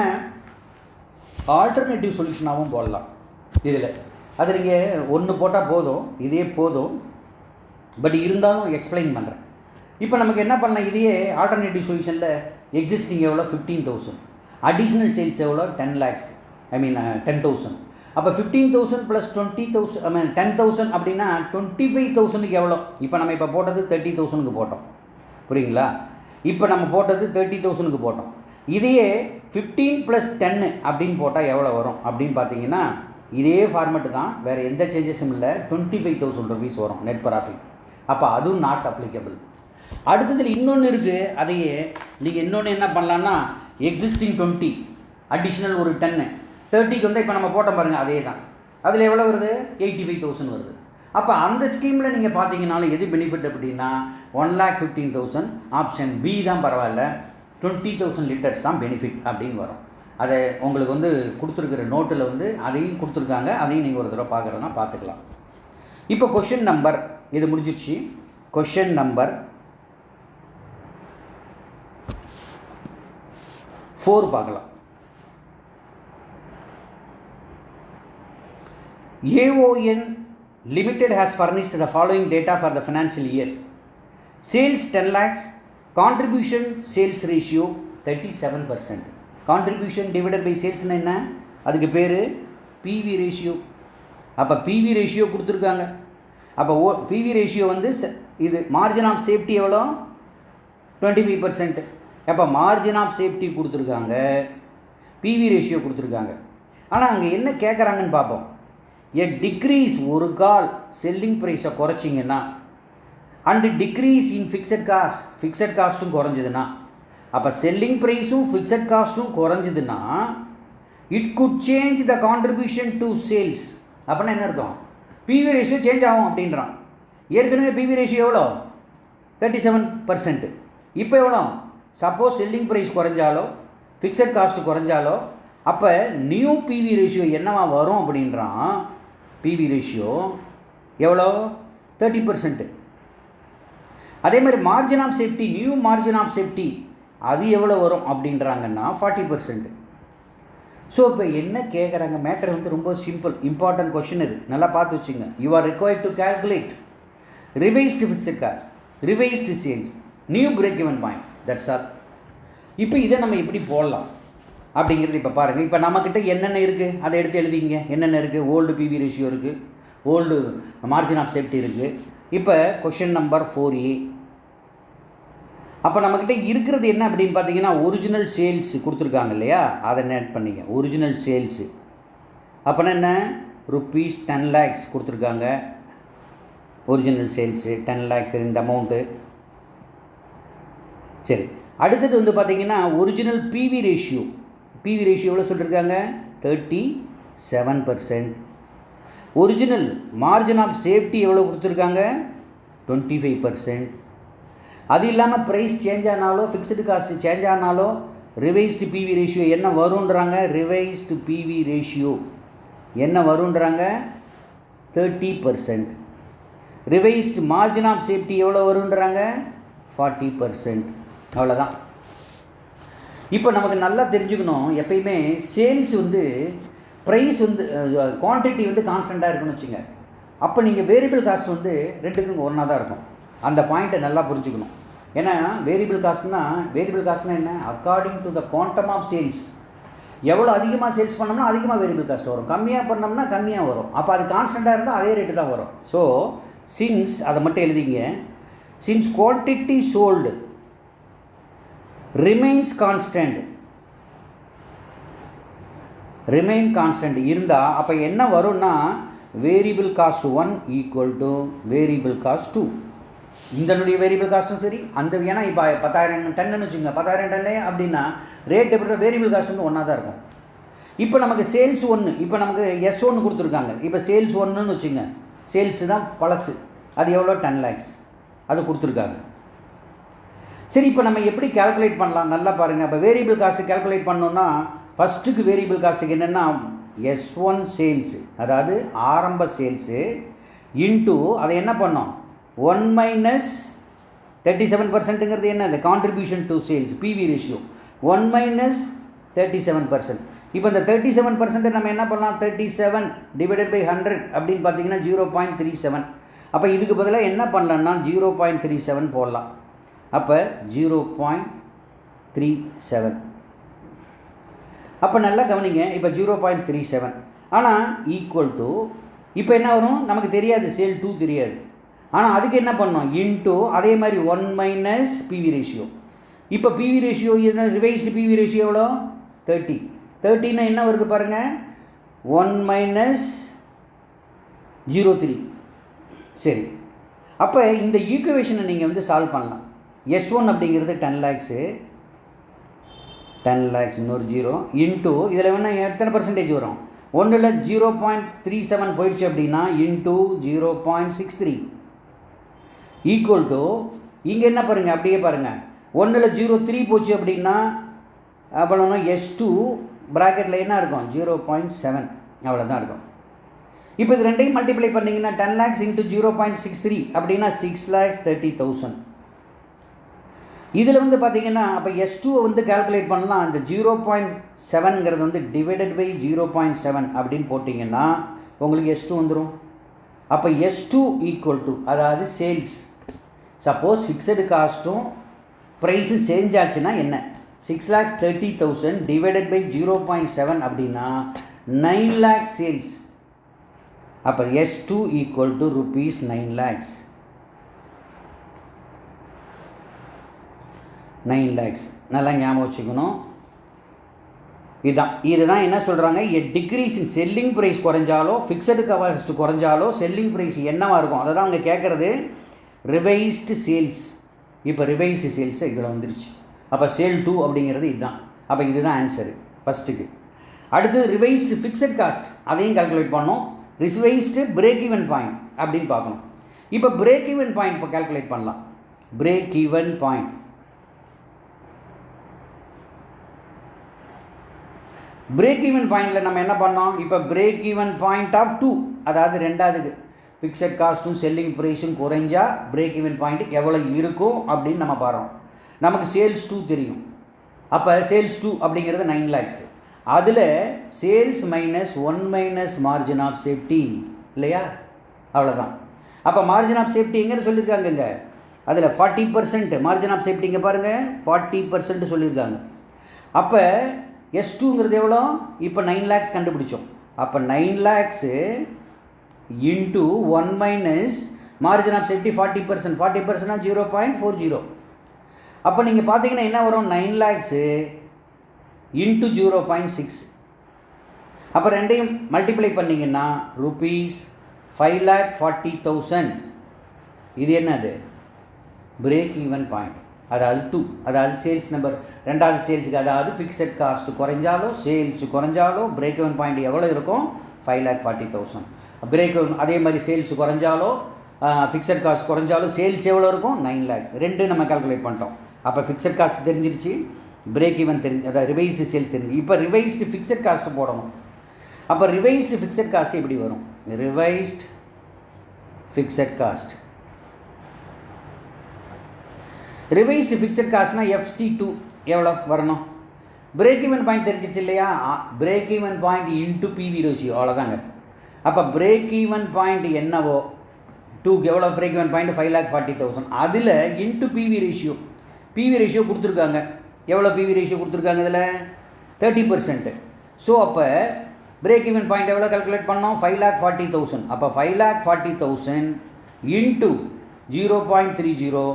ஆல்டர்னேட்டிவ் சொல்யூஷனாகவும் போடலாம். இதில் அது நீங்கள் ஒன்று போட்டால் போதும், இதே போதும். பட் இருந்தாலும் எக்ஸ்பிளைன் பண்ணுறேன். இப்போ நமக்கு என்ன பண்ணலாம், இதையே ஆல்டர்னேட்டிவ் சொல்யூஷனில் எக்ஸிஸ்டிங் எவ்வளோ 15,000, அடிஷ்னல் சேல்ஸ் எவ்வளோ 10 lakhs, 10,000. அப்போ 15,000 + 20,000 10,000 அப்படின்னா 25,000க்கு எவ்வளோ? இப்போ நம்ம இப்போ போட்டது 30,000க்கு போட்டோம், புரியுங்களா? இப்போ நம்ம போட்டது 30,000க்கு போட்டோம். இதையே 15 + 10 அப்படின்னு போட்டால் எவ்வளோ வரும் அப்படின்னு பார்த்தீங்கன்னா இதே ஃபார்மெட்டு தான், வேறு எந்த சேஞ்சஸும் இல்லை. 25,000 rupees வரும் நெட் ப்ராஃபிட். அப்போ அதுவும் நாட் அப்ளிகபிள். அடுத்ததில் இன்னொன்று இருக்குது, அதையே நீங்கள் இன்னொன்று என்ன பண்ணலான்னா எக்ஸிஸ்டிங் 20 அடிஷ்னல் ஒரு 10 30க்கு வந்து இப்போ நம்ம போட்டோம் பாருங்கள், அதே தான். அதில் எவ்வளோ வருது? 85,000 வருது. அப்போ அந்த ஸ்கீமில் நீங்கள் பார்த்தீங்கன்னாலும் எது பெனிஃபிட் அப்படின்னா 1,15,000. ஆப்ஷன் பி தான் பரவாயில்ல, 20,000 லிட்டர்ஸ் தான் பெனிஃபிட் அப்படின்னு வரும். அதை உங்களுக்கு வந்து கொடுத்துருக்கிற நோட்டில் வந்து அதையும் கொடுத்துருக்காங்க, அதையும் நீங்கள் ஒரு தடவை பார்க்குறதுனா பார்த்துக்கலாம். இப்போ கொஷின் நம்பர் இது முடிஞ்சிடுச்சு. கொஷின் நம்பர் 4 பார்க்கலாம். AON Limited has furnished the following data for the financial year. Sales 10 lakhs, contribution sales ratio 37%. Contribution divided by sales என்ன? அதுக்கு பேர் PV ratio. அப்போ PV ratio கொடுத்துருக்காங்க. அப்போ PV ratio வந்து இது மார்ஜின் ஆஃப் சேஃப்டி எவ்வளோ? 25%. அப்போ மார்ஜின் ஆஃப் சேஃப்டி கொடுத்துருக்காங்க, PV ratio கொடுத்துருக்காங்க. ஆனால் அங்கே என்ன கேட்குறாங்கன்னு பார்ப்போம். டிக்ரீஸ் ஒரு கால் செல்லிங் ப்ரைஸை குறைச்சிங்கன்னா அண்டு டிக்ரீஸ் இன் ஃபிக்ஸட் காஸ்ட்டும் குறைஞ்சதுன்னா, அப்போ செல்லிங் ப்ரைஸும் ஃபிக்ஸட் காஸ்ட்டும் குறைஞ்சதுன்னா it could change the contribution to sales. அப்படின்னா என்ன அர்த்தம்? PV ரேஷியோ சேஞ்ச் ஆகும் அப்படின்றான். ஏற்கனவே PV ரேஷியோ எவ்வளோ? 37%. இப்போ எவ்வளோ? சப்போஸ் செல்லிங் ப்ரைஸ் குறைஞ்சாலோ ஃபிக்ஸட் காஸ்ட் குறைஞ்சாலோ அப்போ நியூ PV ரேஷியோ என்னவா வரும் அப்படின்றான். PV ரேஷியோ எவ்வளோ? 30%. அதே மாதிரி margin of safety, new margin of safety அது எவ்வளோ வரும் அப்படின்றாங்கன்னா 40%. ஸோ இப்போ என்ன கேட்குறாங்க, மேட்டர் வந்து ரொம்ப சிம்பிள், இம்பார்ட்டன்ட் கொஷின் இது, நல்லா பார்த்து வச்சுங்க. You are required to calculate revised fixed cost, revised sales, new break even point, that's all. இப்போ இதை நம்ம எப்படி போடலாம் அப்படிங்கிறது இப்போ பாருங்கள். இப்போ நம்மக்கிட்ட என்னென்ன இருக்குது அதை எடுத்து எழுதிங்க. என்னென்ன இருக்குது? ஓல்டு PV ரேஷியோ இருக்குது, ஓல்டு மார்ஜின் ஆஃப் சேஃப்டி இருக்குது. இப்போ கொஷின் நம்பர் 4A. அப்போ நம்மக்கிட்ட இருக்கிறது என்ன அப்படின்னு பார்த்தீங்கன்னா ஒரிஜினல் சேல்ஸ் கொடுத்துருக்காங்க இல்லையா, அதை நோட் பண்ணிங்க. ஒரிஜினல் சேல்ஸு அப்போனா என்ன? rupees 10 lakhs கொடுத்துருக்காங்க. ஒரிஜினல் சேல்ஸு 10 lakhs இந்த அமௌண்ட்டு. சரி, அடுத்தது வந்து பார்த்திங்கன்னா original PV ratio. PV ratio எவ்வளோ சொல்லியிருக்காங்க? 37%. ஒரிஜினல் மார்ஜின் ஆஃப் சேஃப்டி எவ்வளோ கொடுத்துருக்காங்க? 25%. அது இல்லாமல் ப்ரைஸ் சேஞ்ச் ஆனாலோ ஃபிக்ஸ்டு காஸ்ட் சேஞ்ச் ஆனாலோ ரிவைஸ்டு பிவி ரேஷியோ என்ன வரும்ன்றாங்க? ரிவைஸ்டு பிவி ரேஷியோ என்ன வரும்ன்றாங்க? 30%. ரிவைஸ்டு மார்ஜின் ஆஃப் சேஃப்டி எவ்வளோ வரும்ன்றாங்க? 40%. அவ்வளோதான். இப்போ நமக்கு நல்லா தெரிஞ்சுக்கணும், எப்பயுமே சேல்ஸ் வந்து ப்ரைஸ் வந்து குவான்டிட்டி வந்து கான்ஸ்டண்ட்டாக இருக்குன்னு வச்சுங்க. அப்போ நீங்கள் வேரியபிள் காஸ்ட் வந்து ரெண்டுக்கும் ஒன்றா தான் இருக்கும். அந்த பாயிண்ட்டை நல்லா புரிஞ்சுக்கணும். ஏன்னா வேரியபிள் காஸ்ட்னா என்ன? According to the quantum of sales. எவ்வளோ அதிகமாக சேல்ஸ் பண்ணோம்னா அதிகமாக வேரியபிள் காஸ்ட் வரும், கம்மியாக பண்ணோம்னா கம்மியாக வரும். அப்போ அது கான்ஸ்டண்ட்டாக இருந்தால் அதே ரேட்டு தான் வரும். ஸோ சின்ஸ் அதை மட்டும் எழுதிங்க. Since quantity sold remains constant இருந்தால் அப்போ என்ன வரும்னா variable cost 1 equal to variable cost 2. இதனுடைய வேரியபிள் காஸ்ட்டும் சரி அந்த, ஏன்னா இப்போ 10,000 டன்னு வச்சுங்க, 10,000 டன்னு அப்படின்னா ரேட் எப்படி வேரியபிள் காஸ்ட் வந்து ஒன்றா தான் இருக்கும். இப்போ நமக்கு சேல்ஸ் 1, இப்போ நமக்கு S1 கொடுத்துருக்காங்க. இப்போ சேல்ஸ் 1ன்னு வச்சுங்க, சேல்ஸ் தான் பழசு, அது எவ்வளோ? 10 lakhs அது கொடுத்துருக்காங்க. சரி, இப்போ நம்ம எப்படி கேல்குலேட் பண்ணலாம்? நல்லா பாருங்கள். இப்போ வேரியபிள் காஸ்ட்டு கேல்குலேட் பண்ணோன்னா ஃபஸ்ட்டுக்கு வேரியபிள் காஸ்ட்டுக்கு என்னென்னா S1 சேல்ஸு, அதாவது ஆரம்ப சேல்ஸு இன்ட்டு அதை என்ன பண்ணோம்? 1 மைனஸ் 37%ங்கிறது என்ன? இந்த contribution to sales PV ratio 1 minus 37%. இப்போ இந்த 37% நம்ம என்ன பண்ணலாம்? 37 டிவைடட் பை 100 அப்படின்னு பார்த்தீங்கன்னா 0.37. அப்போ இதுக்கு பதிலாக என்ன பண்ணலான்னா 0.37 போடலாம். அப்போ 0.37. அப்போ நல்லா கவனிங்க. இப்போ 0.37 ஆனால் ஈக்குவல் டு, இப்போ என்ன வரும்? நமக்கு தெரியாது, சேல் 2 தெரியாது. ஆனால் அதுக்கு என்ன பண்ணோம்? இன்ட்டு அதே மாதிரி 1 மைனஸ் பிவி ரேஷியோ. இப்போ பிவி ரேஷியோ என்ன? ரிவைஸ்டு பிவி ரேஷியோ எவ்வளோ? 30. 30ன்னா என்ன வருது பாருங்கள்? 1 மைனஸ் 0.3. சரி, அப்போ இந்த ஈக்குவேஷனை நீங்கள் வந்து சால்வ் பண்ணலாம். S1 அப்படிங்கிறது 10 lakhs, 10 lakhs இன்னொரு 0 இன்ட்டு இதில் வேணால் எத்தனை பர்சன்டேஜ் வரும்? 1ல் 0.37 போயிடுச்சு அப்படின்னா இன்ட்டு 0.63 ஈக்குவல் டு, இங்கே என்ன பாருங்கள், அப்படியே பாருங்கள், 1ல் 0.3 போச்சு அப்படின்னா அவ்வளோனா S2 ப்ராக்கெட்டில் என்ன இருக்கும்? 0.7 அவ்வளோதான் இருக்கும். இப்போ இது ரெண்டையும் மல்டிப்ளை பண்ணிங்கன்னா 10 lakhs இன்ட்டு 0.63 அப்படின்னா 6,30,000. இதில் வந்து பார்த்திங்கன்னா அப்போ S2 வந்து கால்குலேட் பண்ணலாம். அந்த 0.7ங்கிறது வந்து டிவைடட் பை 0.7 அப்படின்னு போட்டிங்கன்னா உங்களுக்கு S2 வந்துடும். அப்போ S2 ஈக்குவல் டு, அதாவது சேல்ஸ், சப்போஸ் ஃபிக்ஸடு காஸ்ட்டும் ப்ரைஸும் சேஞ்ச் ஆச்சுன்னா என்ன? 6,30,000 டிவைடட் பை 0.7 அப்படின்னா 9 lakhs சேல்ஸ். அப்போ S2 equal to rupees 9 lakhs. 9 lakhs நல்லா ஞாபகம் வச்சுக்கணும். இதுதான் என்ன சொல்கிறாங்க? A decrease in selling price குறைஞ்சாலோ ஃபிக்ஸடு காஸ்ட் குறைஞ்சாலோ செல்லிங் ப்ரைஸ் என்னவாக இருக்கும்? அதை தான் அவங்க கேட்குறது. Revised sales. இப்போ ரிவைஸ்டு சேல்ஸ் இதில் வந்துருச்சு. அப்போ சேல் 2 அப்படிங்கிறது இதுதான். அப்போ இதுதான் ஆன்சரு ஃபஸ்ட்டுக்கு. அடுத்தது ரிவைஸ்டு ஃபிக்ஸட் காஸ்ட், அதையும் கால்குலேட் பண்ணோம். ரிவைஸ்டு பிரேக் ஈவன் பாயிண்ட் அப்படின்னு பார்க்கணும். இப்போ பிரேக் ஈவன் பாயிண்ட் இப்போ கால்குலேட் பண்ணலாம். Break even point, break even பாயிண்டில் நம்ம என்ன பண்ணோம்? இப்போ பிரேக் ஈவன் பாயிண்ட் ஆஃப் 2, அதாவது ரெண்டாவதுக்கு ஃபிக்ஸட் காஸ்ட்டும் செல்லிங் ப்ரைஸும் குறைஞ்சா பிரேக் ஈவன் பாயிண்ட் எவ்வளோ இருக்கும் அப்படின்னு நம்ம பாரோம். நமக்கு சேல்ஸ் 2 தெரியும். அப்போ சேல்ஸ் 2 அப்படிங்கிறது 9 lakhs. அதில் sales minus 1 minus margin of safety இல்லையா? அவ்வளோதான். அப்போ மார்ஜின் ஆஃப் சேஃப்டி எங்கன்னு சொல்லியிருக்காங்கங்க? அதில் 40% மார்ஜின் ஆஃப் சேஃப்டி இங்கே பாருங்கள், 40% சொல்லியிருக்காங்க. அப்போ S2ங்கிறது எவ்வளோ? இப்போ 9 lakhs கண்டுபிடிச்சோம். அப்போ 9 lakhs into 1 minus margin of safety 40%. 40%னா 0.40. அப்போ நீங்கள் பார்த்தீங்கன்னா என்ன வரும்? 9 lakhs இன்ட்டு 0.6. அப்போ ரெண்டையும் மல்டிப்ளை பண்ணிங்கன்னா ருபீஸ் 5,40,000. இது என்னது? Break even point. அதாவது 2, அதாவது சேல்ஸ் நம்பர், ரெண்டாவது சேல்ஸுக்கு, அதாவது ஃபிக்ஸட் காஸ்ட் குறைஞ்சாலோ சேல்ஸ் குறைஞ்சாலோ பிரேக் ஈவன் பாயிண்ட் எவ்வளோ இருக்கும்? 5,40,000. பிரேக் ஈவன் அதே மாதிரி சேல்ஸ் குறைஞ்சாலோ ஃபிக்ஸட் காஸ்ட் குறைஞ்சாலும் சேல்ஸ் எவ்வளோ இருக்கும்? 9 lakhs. ரெண்டு நம்ம கால்குலேட் பண்ணிட்டோம். அப்போ ஃபிக்ஸட் காஸ்ட் தெரிஞ்சிருச்சு, பிரேக் ஈவன் தெரிஞ்சு, அதாவது ரிவைஸ்டு சேல்ஸ் தெரிஞ்சு. இப்போ ரிவைஸ்டு ஃபிக்ஸட் காஸ்ட்டு போடணும். அப்போ ரிவைஸ்டு ஃபிக்ஸட் காஸ்ட் எப்படி வரும்? Revised fixed cost, revised fixed காஸ்ட்னா FC2 எவ்வளோ வரணும்? பிரேக் ஈவன் பாயிண்ட் தெரிஞ்சிச்சு இல்லையா? Break even point into PV ratio, அவ்வளோதாங்க. அப்போ பிரேக் ஈவன் பாயிண்ட் என்னவோ 2க்கு எவ்வளோ பிரேக் ஈவன் பாயிண்ட்? 5,40,000. அதில் into PV ratio, PV ratio கொடுத்துருக்காங்க. எவ்வளோ PV ரேஷியோ கொடுத்துருக்காங்க? இதில் 30%. ஸோ அப்போ பிரேக் ஈவன் பாயிண்ட் எவ்வளோ கால்குலேட் பண்ணோம்? 5,40,000. அப்போ 5,40,000 இன்ட்டு 0.30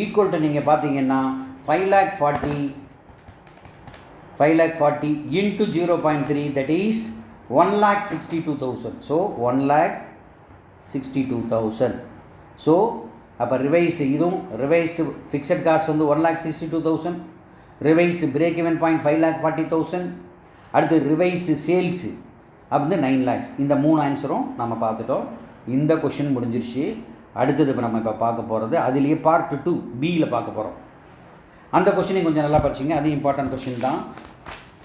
ஈக்குவல் டு நீங்கள் பார்த்தீங்கன்னா 5,40,000 into 0.3, that is 1,62,000. So 1,62,000. So அப்போ ரிவைஸ்டு, இதுவும் ரிவைஸ்டு ஃபிக்ஸட் காஸ்ட் வந்து 1,62,000, ரிவைஸ்டு பிரேக் ஈவன் பாயிண்ட் 5,40,000, அடுத்து ரிவைஸ்டு சேல்ஸு அப்படி 9 lakhs. இந்த 3 ஆன்சரும் நம்ம பார்த்துட்டோம். இந்த கொஷின் முடிஞ்சிருச்சு. அடுத்தது இப்போ நம்ம இப்போ பார்க்க போகிறது அதுலேயே பார்ட் 2 பியில் பார்க்க போகிறோம். அந்த கொஷினையும் கொஞ்சம் நல்லா படிச்சிங்க, அது இம்பார்ட்டன்ட் கொஷின் தான்.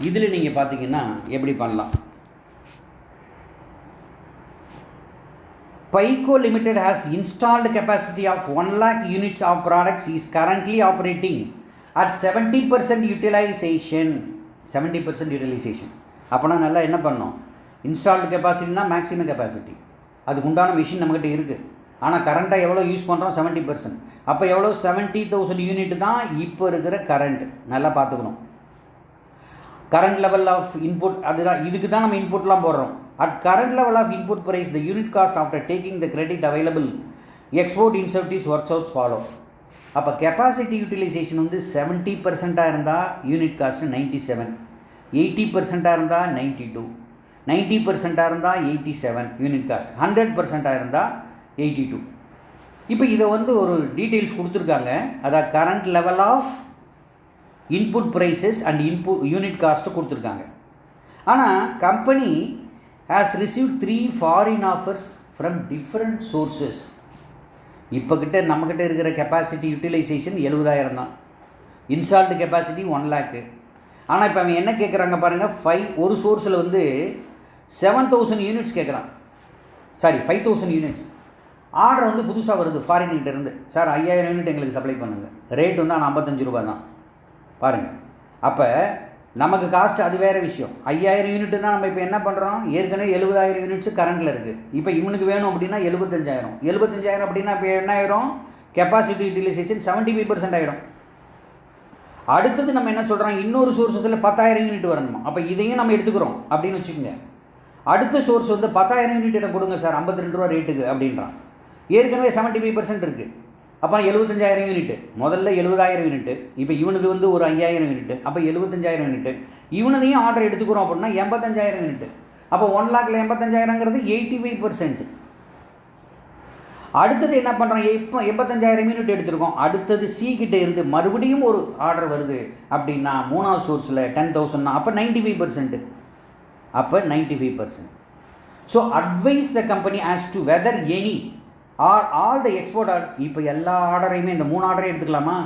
இதில் நீங்கள் பார்த்தீங்கன்னா எப்படி பண்ணலாம்? Pico Limited has installed capacity of 1 lakh units of products, is currently operating at 70% utilization. 70% utilization. அப்போனா நல்லா என்ன பண்ணோம்? இன்ஸ்டால்டு கெப்பாசிட்டினா மேக்ஸிமம் கெப்பாசிட்டி, அதுக்கு உண்டான மிஷின் நம்மக்கிட்ட இருக்குது. ஆனால் கரண்ட்டாக எவ்வளோ யூஸ் பண்ணுறோம்? 70%. அப்போ எவ்வளோ? 70,000 யூனிட் தான் இப்போ இருக்கிற கரண்ட். நல்லா பார்த்துக்கணும். கரண்ட் லெவல் ஆஃப் இன்புட், அதுதான், இதுக்கு தான் நம்ம இன்புட்லாம் போடுறோம். At current level of input price the unit cost after taking the credit available export incentives works outs follow. அப்போ கெப்பாசிட்டி யூட்டிலைசேஷன் வந்து 70% இருந்தால் யூனிட் காஸ்ட்டு 97, 80% இருந்தால் 92, 90% இருந்தால் 87 யூனிட் காஸ்ட், 100% இருந்தால் 82. இப்போ இதை வந்து ஒரு டீட்டெயில்ஸ் கொடுத்துருக்காங்க. அதாவது current level of input prices and unit cost கொடுத்துருக்காங்க. ஆனால் company has received 3 foreign offers from different sources. இப்போ நம்மக்கிட்ட இருக்கிற கெப்பாசிட்டி யூட்டிலைசேஷன் 70,000 தான், இன்ஸ்டால்டு கெப்பாசிட்டி 1 lakh. ஆனால் இப்போ அவன் என்ன கேட்குறாங்க பாருங்கள், ஒரு சோர்ஸில் வந்து 7,000 யூனிட்ஸ் கேட்குறான், சாரி 5,000 யூனிட்ஸ். ஆர்டர் வந்து புதுசாக வருது ஃபாரின்கிட்ட இருந்து, சார் 5,000 யூனிட் எங்களுக்கு சப்ளை பண்ணுங்கள், ரேட் வந்து ஆனால் 55 ரூபா தான் பாருங்கள். அப்போ நமக்கு காஸ்ட் அது வேறு விஷயம். 5,000 யூனிட்டு தான் நம்ம இப்போ என்ன பண்ணுறோம், ஏற்கனவே 70,000 யூனிட்ஸு கரண்ட்டில் இருக்குது. இப்போ இவனுக்கு வேணும் அப்படின்னா 75,000 அப்படின்னா இப்போ என்ன ஆகிடும்? கெப்பாசிட்டி யூட்டிலைசேஷன் 75% ஆகிடும். அடுத்தது நம்ம என்ன சொல்கிறோம், இன்னொரு சோர்ஸில் 10,000 யூனிட் வரணுமா, அப்போ இதையும் நம்ம எடுத்துக்கிறோம் அப்படின்னு வச்சுக்கோங்க. அடுத்த சோர்ஸ் வந்து 10,000 யூனிட் எனக்கு கொடுங்க சார் 52 ரூபா ரேட்டுக்கு அப்படின்றான். ஏற்கனவே 75% இருக்குது. அப்போ 75,000 யூனிட்டு, முதல்ல 70,000 யூனிட்டு, இப்போ இவனுது வந்து ஒரு 5,000 யூனிட்டு, அப்போ 75,000 யூனிட்டு. இவனதையும் ஆர்டர் எடுத்துக்கிறோம் அப்படின்னா 85,000 யூனிட்டு. அப்போ 1 lakhல 85,000ங்கிறது 85%. அடுத்தது என்ன பண்ணுறோம், இப்போ 85,000 யூனிட் எடுத்துருக்கோம். அடுத்தது சி கிட்டே இருந்து மறுபடியும் ஒரு ஆர்டர் வருது அப்படின்னா மூணாவது சோர்ஸில் 10,000னா அப்போ 95%. அப்போ 95%. So advice the company as to whether any are all the export orders. இப்போ எல்லா ஆர்டரையுமே இந்த 3 ஆர்டரையும் எடுத்துக்கலாமா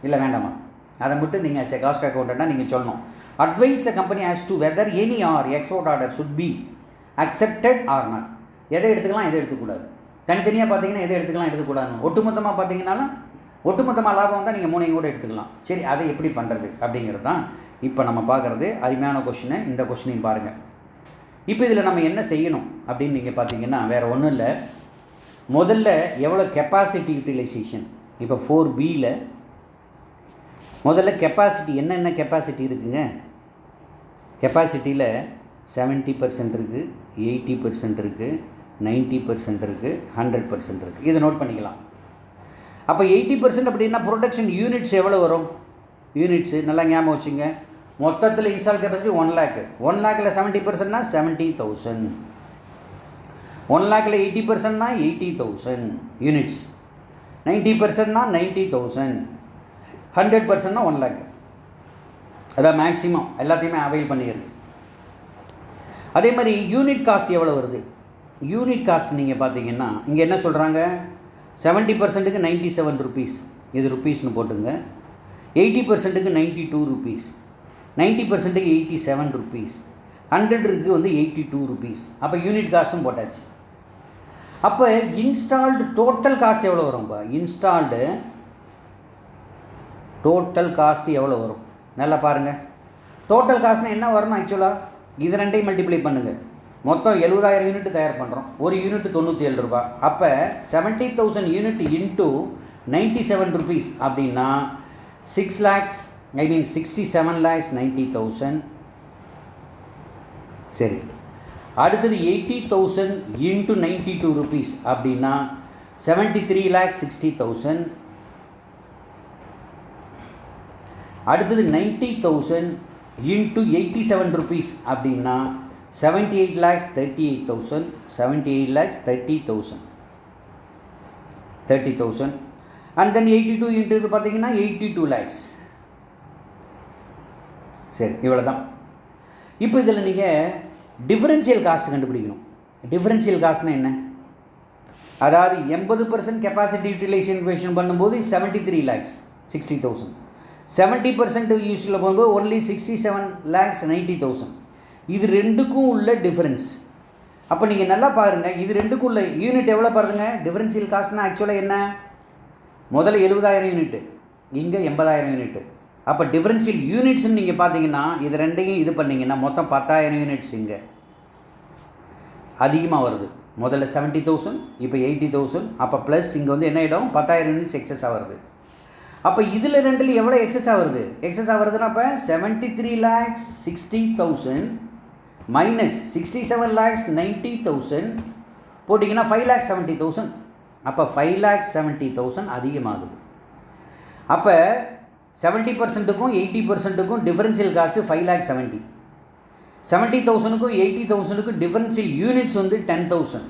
இல்லை வேண்டாமா, அதை மட்டும் நீங்கள் as a காஸ்ட் அக்கௌண்டண்ட்டாக நீங்கள் சொல்லணும். Advise the company as to whether any or export order should be accepted or not. எதை எடுத்துக்கலாம் எதை எடுத்துக்கூடாது, தனித்தனியாக பார்த்தீங்கன்னா எதை எடுத்துக்கலாம் எடுத்துக்கூடாது, ஒட்டுமொத்தமாக பார்த்தீங்கன்னாலும் ஒட்டுமொத்தமாக லாபம் தான் நீங்கள் 3 கூட எடுத்துக்கலாம். சரி, அதை எப்படி பண்ணுறது அப்படிங்கிறது தான் இப்போ நம்ம பார்க்குறது. அருமையான கொஷினை, இந்த கொஷினையும் பாருங்கள். இப்போ இதில் நம்ம என்ன செய்யணும் அப்படின்னு நீங்கள் பார்த்தீங்கன்னா வேறு ஒன்றும் இல்லை. முதல்ல எவ்வளோ கெப்பாசிட்டி யூட்டிலைசேஷன், இப்போ 4Bயில் முதல்ல கெப்பாசிட்டி என்னென்ன கெப்பாசிட்டி இருக்குங்க. கெப்பாசிட்டியில் 70% இருக்குது, 80% இருக்குது, 90% இருக்குது, 100% இருக்குது. இதை நோட் பண்ணிக்கலாம். அப்போ 80% அப்படின்னா ப்ரொடக்ஷன் யூனிட்ஸ் எவ்வளோ வரும், யூனிட்ஸு நல்லா ஞாபகம் வச்சுங்க. மொத்தத்தில் இன்ஸ்டால் கெப்பாசிட்டி 1 lakh. 1 lakhல 70%னா 70,000. 1 lakhல 80%னா 80,000 யூனிட்ஸ். 90%னா 90,000. 100%னா 1 lakh. அதான் மேக்ஸிமம் எல்லாத்தையுமே அவைல் பண்ணிடுது. அதே மாதிரி யூனிட் காஸ்ட் எவ்வளோ வருது? யூனிட் காஸ்ட் நீங்கள் பார்த்தீங்கன்னா இங்கே என்ன சொல்கிறாங்க, 70%க்கு 97 rupees, இது ருப்பீஸ்னு போட்டுங்க. 80%க்கு 92 rupees, 90%க்கு 87 rupees, 100க்கு வந்து 82 rupees. அப்போ யூனிட் காஸ்ட்டும் போட்டாச்சு. அப்போ இன்ஸ்டால்டு டோட்டல் காஸ்ட் எவ்வளோ வரும்ப்பா? இன்ஸ்டால்டு டோட்டல் காஸ்ட் எவ்வளோ வரும் நல்லா பாருங்கள். டோட்டல் காஸ்ட்னா என்ன வரணும் ஆக்சுவலாக? இது ரெண்டையும் மல்டிப்ளை பண்ணுங்கள். மொத்தம் 70,000 யூனிட் தயார் பண்ணுறோம். ஒரு யூனிட் 97 ரூபா. அப்போ 70,000 யூனிட் இன்ட்டு 97 rupees அப்படின்னா 67,90,000. சரி, அடுத்தது 80,000 இன்ட்டு 92 rupees அப்படின்னா 73,60,000. அடுத்தது 90,000 இன்ட்டு 87 rupees அப்படின்னா 78,38,000. 78,30,000. 30,000. அண்ட் தென் 82 இன்ட்டு இது பார்த்தீங்கன்னா 82 lakhs. சரி, இவ்வளோ தான். இப்போ இதில் நீங்கள் டிஃபரன்ஷியல் காஸ்ட் கண்டுபிடிக்கணும். டிஃபரன்ஷியல் காஸ்ட்னா என்ன? அதாவது 80% கெப்பாசிட்டி யூட்டிலைசேஷன் பண்ணும்போது 73,60,000. 70% யூஸில் போகும்போது ஒன்லி 67,90,000. இது ரெண்டுக்கும் உள்ள டிஃபரன்ஸ். அப்போ நீங்கள் நல்லா பாருங்கள், இது ரெண்டுக்கும் உள்ள யூனிட் எவ்வளோ பாருங்கள். டிஃபரன்ஷியல் காஸ்ட்னா ஆக்சுவலாக என்ன? முதல்ல 70,000 யூனிட்டு, இங்கே 80,000 யூனிட்டு. அப்போ டிஃபரன்ஷியல் யூனிட்ஸ்ன்னு நீங்கள் பார்த்தீங்கன்னா இது ரெண்டையும் இது பண்ணிங்கன்னா மொத்தம் 10,000 யூனிட்ஸ் இங்கே அதிகமாக வருது. முதல்ல 70,000, இப்போ 80,000. அப்போ ப்ளஸ் இங்கே வந்து என்ன ஆகிடும், 10,000 யூனிட்ஸ் எக்ஸஸாக வருது. அப்போ இதில் ரெண்டில் எவ்வளோ எக்ஸஸாக வருது? எக்ஸஸாக வருதுன்னா அப்போ 73,60,000 மைனஸ் 67,90,000 போட்டிங்கன்னா 5,70,000. அப்போ 5,70,000 அதிகமாகுது. அப்போ 70%க்கும் 80%க்கும் டிஃபரன்ஷியல் காஸ்ட்டு 5,70,000. 70,000க்கும் 80,000க்கும் டிஃபரன்ஷியல் யூனிட்ஸ் வந்து 10,000.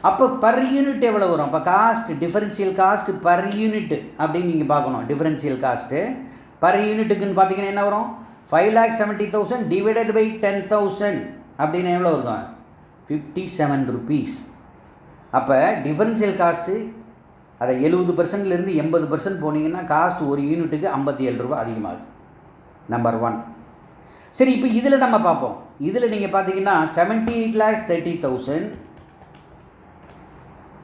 அப்போ பர் யூனிட் எவ்வளோ வரும்? அப்போ cost differential cost per unit அப்படின்னு நீங்கள் பார்க்கணும். டிஃபரன்ஷியல் காஸ்ட்டு பர் யூனிட்டுக்குன்னு பார்த்தீங்கன்னா என்ன வரும்? 5,70,000 டிவைடட் பை 10,000 அப்படின்னு எவ்வளோ வரும்? 57 rupees. அப்போ டிஃபரன்ஷியல் காஸ்ட்டு அதை 70%லேருந்து 80% போனீங்கன்னா காஸ்ட் ஒரு யூனிட்டுக்கு 57 ரூபா அதிகமாகுது. நம்பர் 1. சரி, இப்போ இதில் நம்ம பார்ப்போம். இதில் நீங்கள் பார்த்தீங்கன்னா 78,30,000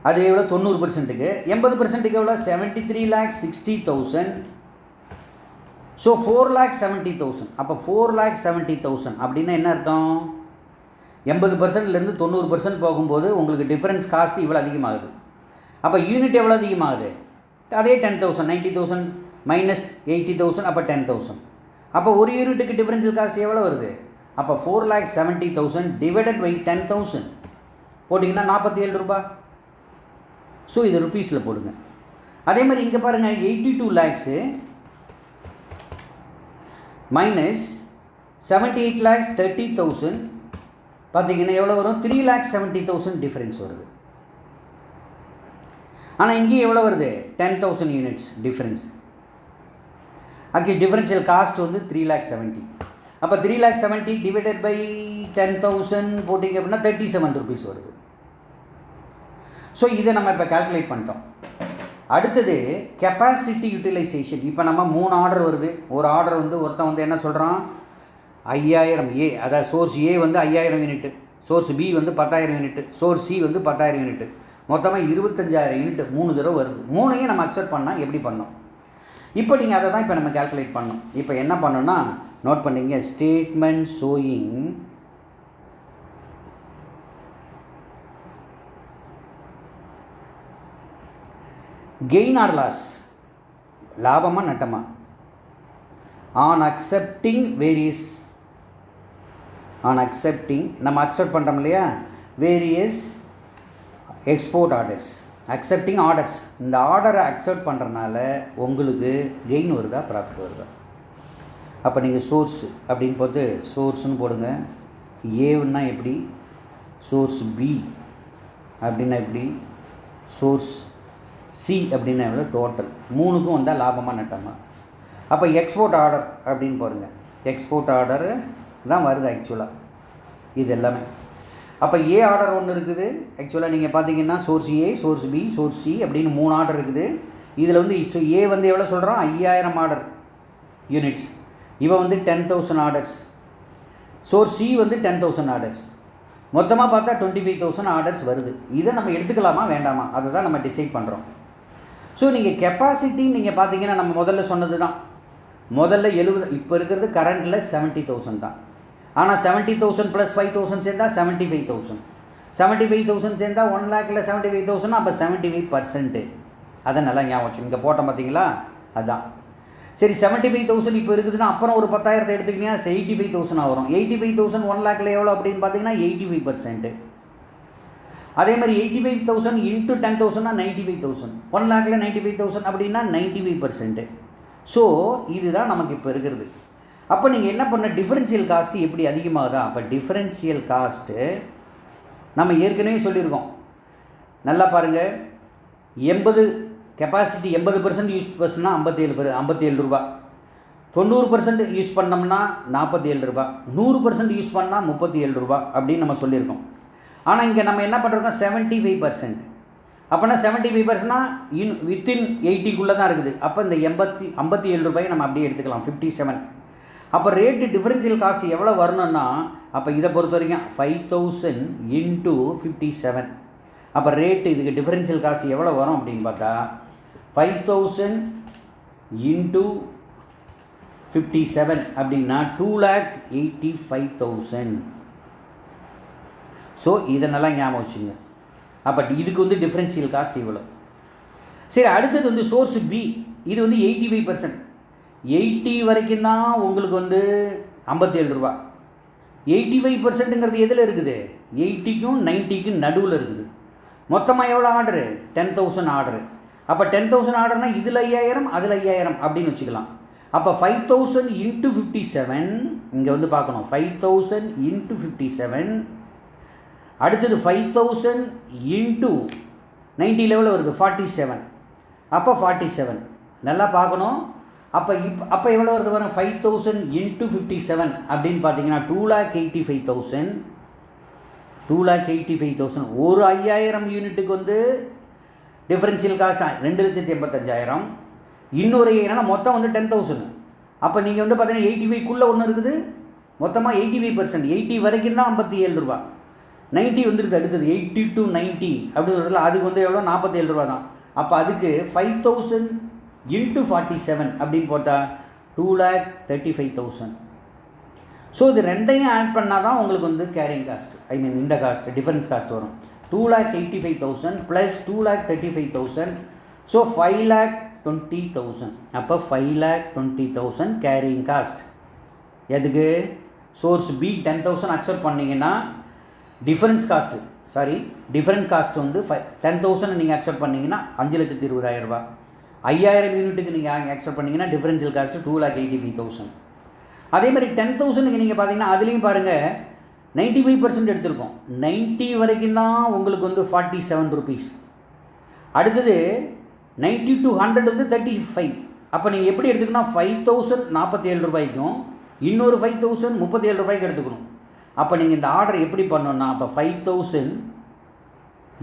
அது எவ்வளோ? 90%க்கு. 80%க்கு எவ்வளோ? 73,60,000. ஸோ 4,70,000. அப்போ 4,70,000 அப்படின்னா என்ன அர்த்தம்? 80%லேருந்து 90% போகும்போது உங்களுக்கு டிஃபரன்ஸ் காஸ்ட் இவ்வளோ அதிகமாகுது. அப்போ யூனிட் எவ்வளோ அதிகமாகுது? அதே 10,000. 90,000 மைனஸ் 80,000 அப்போ 10,000. அப்போ ஒரு யூனிட்டுக்கு டிஃபரன்ஷியல் காஸ்ட் எவ்வளோ வருது? அப்போ 4,70,000 டிவைடட் பை 10,000 போட்டிங்கன்னா 47 ரூபா. ஸோ இது ருப்பீஸில் போடுங்க. அதே மாதிரி இங்கே பாருங்கள், 82 lakhs மைனஸ் 78,30,000 பார்த்தீங்கன்னா எவ்வளோ வரும்? 3,70,000 டிஃப்ரென்ஸ் வருது. ஆனால் இங்கேயும் எவ்வளோ வருது? 10,000 யூனிட்ஸ் டிஃப்ரென்ஸ். அங்கே டிஃபரன்ஷியல் காஸ்ட் வந்து 3,70,000. அப்போ 3,70,000 டிவைடட் பை 10,000 போட்டிங்க அப்படின்னா 37 rupees வருது. ஸோ இதை நம்ம இப்போ கால்குலேட் பண்ணிட்டோம். அடுத்தது கெப்பாசிட்டி யூட்டிலைசேஷன். இப்போ நம்ம 3 ஆர்டர் வருது. ஒரு ஆர்டர் வந்து ஒருத்தன் வந்து என்ன சொல்கிறான், 5,000 ஏ, அதாவது சோர்ஸ் ஏ வந்து 5,000 யூனிட்டு, சோர்ஸ் பி வந்து 10,000 யூனிட்டு, சோர்ஸ் சி வந்து 10,000 யூனிட்டு, மொத்தமாக 25,000 யூனிட் 3 தடவை வருது. 3ஐயும் நம்ம அக்செப்ட் பண்ணால் எப்படி பண்ணோம்? இப்போ நீங்கள் அதை தான் இப்போ நம்ம கால்குலேட் பண்ணோம். இப்போ என்ன பண்ணோன்னா நோட் பண்ணிங்க, statement showing gain or loss, லாபமா நட்டமா, on accepting various, on accepting நம்ம அக்செப்ட் பண்ணுறோம் இல்லையா, various export orders, accepting orders. இந்த ஆர்டரை அக்செப்ட் பண்ணுறதுனால உங்களுக்கு கெயின் வருதா ப்ராஃபிட் வருதா? அப்போ நீங்கள் சோர்ஸ் அப்படின்னு போட்டு சோர்ஸ்னு போடுங்க. ஏன்னா எப்படி, சோர்ஸ் பி அப்படின்னா எப்படி, சோர்ஸ் சி அப்படின்னா எவ்வளோ, டோட்டல் மூணுக்கும் வந்தால் லாபமாக நட்டமா. அப்போ எக்ஸ்போர்ட் ஆர்டர் அப்படின்னு பாருங்கள், எக்ஸ்போர்ட் ஆர்டர் தான் வருது ஆக்சுவலாக இது எல்லாமே. அப்போ ஏ ஆர்டர் ஒன்று இருக்குது ஆக்சுவலாக. நீங்கள் பார்த்தீங்கன்னா சோர்ஸ் ஏ, சோர்ஸ் பி, சோர்ஸ் சி அப்படின்னு 3 ஆர்டர் இருக்குது. இதில் வந்து ஏ வந்து எவ்வளோ சொல்கிறோம், 5000 ஆர்டர் யூனிட்ஸ். இவன் வந்து 10,000 ஆர்டர்ஸ். சோர்ஸ் சி வந்து 10,000 ஆர்டர்ஸ். மொத்தமாக பார்த்தா 25,000 ஆர்டர்ஸ் வருது. இதை நம்ம எடுத்துக்கலாமா வேண்டாமா, அதை தான் நம்ம டிசைட் பண்ணுறோம். ஸோ நீங்கள் கெப்பாசிட்டி நீங்கள் பார்த்தீங்கன்னா நம்ம முதல்ல சொன்னது தான், முதல்ல 70, இப்போ இருக்கிறது கரண்ட்டில் 70,000 தான். ஆனால் 70,000 + 5,000 சேர்ந்தால் 75,000. 75,000 சேர்ந்தால் 1 lakhல 75,000, அப்போ 75%. அதை நல்லா ஞாபகம் வச்சு இங்கே போட்டோம் பார்த்தீங்களா, அதுதான். சரி 75,000 இப்போ இருக்குதுன்னா அப்புறம் ஒரு 10,000 எடுத்துக்கிட்டிங்கன்னா 85,000 வரும். 85,000 1 lakhல எவ்வளோ அப்படின்னு பார்த்தீங்கன்னா 85%. அதே மாதிரி 85,000 × 10,000 95,000. 1 lakhல 95,000 அப்படின்னா 95%. ஸோ இதுதான் நமக்கு இப்போ இருக்கிறது. அப்போ நீங்கள் என்ன பண்ண, டிஃபரன்ஷியல் காஸ்ட்டு எப்படி அதிகமாகுதா. அப்போ டிஃபரன்ஷியல் காஸ்ட்டு நம்ம ஏற்கனவே சொல்லியிருக்கோம், நல்லா பாருங்கள். 80 கெப்பாசிட்டி 80% யூஸ் பண்ணால் 57 ரூபா, 90% யூஸ் பண்ணோம்னா 47 ரூபா, 100% யூஸ் பண்ணால் 37 ரூபா அப்படின்னு நம்ம சொல்லியிருக்கோம். ஆனால் இங்கே நம்ம என்ன பண்ணுறோம், 75%. அப்போனா 75%னா வித்தின் 80க்குள்ளே தான் இருக்குது. அப்போ இந்த 57 ரூபாயை நம்ம அப்படியே எடுத்துக்கலாம், 57. அப்போ ரேட்டு டிஃபரன்ஷியல் காஸ்ட் எவ்வளோ வரணும்னா, அப்போ இதை பொறுத்த வரைக்கும் 5,000 × 57. அப்போ ரேட்டு இதுக்கு டிஃபரன்ஷியல் காஸ்ட் எவ்வளோ வரும் அப்படின்னு பார்த்தா 5,000 × 57 அப்படின்னா 2,85,000. ஸோ இதை நல்லா ஞாபகம் வச்சுங்க. அப்போ இதுக்கு வந்து டிஃபரன்ஷியல் காஸ்ட் இவ்வளோ. சரி, அடுத்தது வந்து சோர்ஸ் பி. இது வந்து 85%. 80 வரைக்கும் தான் உங்களுக்கு வந்து 57 ரூபா. 85%ங்கிறது எதில் இருக்குது, 80க்கும் 90க்கும் நடுவில் இருக்குது. மொத்தமாக எவ்வளோ ஆர்டரு, 10,000 ஆர்டரு. அப்போ 10,000 ஆர்டர்னால் இதில் 5,000 அதில் 5,000 அப்படின்னு வச்சுக்கலாம். அப்போ 5,000 × 57 இங்கே வந்து பார்க்கணும், 5,000 × 57. அடுத்தது 5,000 × 90 லெவலில் வருது 47. அப்போ 47 நல்லா பார்க்கணும். அப்போ எவ்வளோ வருது வரும், 5,000 × 57 அப்படின்னு பார்த்தீங்கன்னா 2,85,000. 2,85,000 ஒரு 5,000 யூனிட்டுக்கு வந்து டிஃபரன்ஷியல் காஸ்ட் 2,85,000. இன்னொரு ஏன்னா மொத்தம் வந்து 10,000. அப்போ நீங்கள் வந்து பார்த்தீங்கன்னா 85க்குள்ளே ஒன்று இருக்குது. மொத்தமாக 85%, 80 வரைக்கும் தான் 57 ரூபா. 90 வந்துடுது அடுத்தது, 80 to 90 அப்படிங்கிறதுல அதுக்கு வந்து எவ்வளோ, 47 ரூபா தான். அப்போ அதுக்கு 5,000 × 47 அப்படின்னு போட்டால் 2,35,000. ஸோ இது ரெண்டையும் ஆட் பண்ணால் தான் உங்களுக்கு வந்து கேரிங் காஸ்ட், இந்த காஸ்ட் டிஃபரன்ஸ் காஸ்ட் வரும். 2,85,000 + 2,35,000. ஸோ 5,20,000. அப்போ 5,20,000 கேரிங் காஸ்ட். எதுக்கு, சோர்ஸ் பி 10,000 அக்செப்ட் பண்ணிங்கன்னா டிஃபரன்ஸ் காஸ்ட் வந்து 10,000 நீங்கள் அக்செப்ட் பண்ணிங்கன்னா 5,20,000 ரூபா. 5,000 யூனிட்டுக்கு நீங்கள் அக்செப்ட் பண்ணிங்கன்னா டிஃபரன்ஷியல் காஸ்ட்டு 2,85,000. அதே மாதிரி 10,000க்கு நீங்கள் பார்த்தீங்கன்னா அதுலேயும் பாருங்கள் 95% எடுத்திருக்கோம். 90 வரைக்கும் தான் உங்களுக்கு வந்து 47 rupees. அடுத்தது 90 to 100 வந்து 35. அப்போ நீங்கள் எப்படி எடுத்துக்கணும், 5,000 47 ரூபாய்க்கும் இன்னொரு 5,000 37 ரூபாய்க்கு எடுத்துக்கணும். அப்போ நீங்கள் இந்த ஆர்டர் எப்படி பண்ணணும்னா, அப்போ 5,000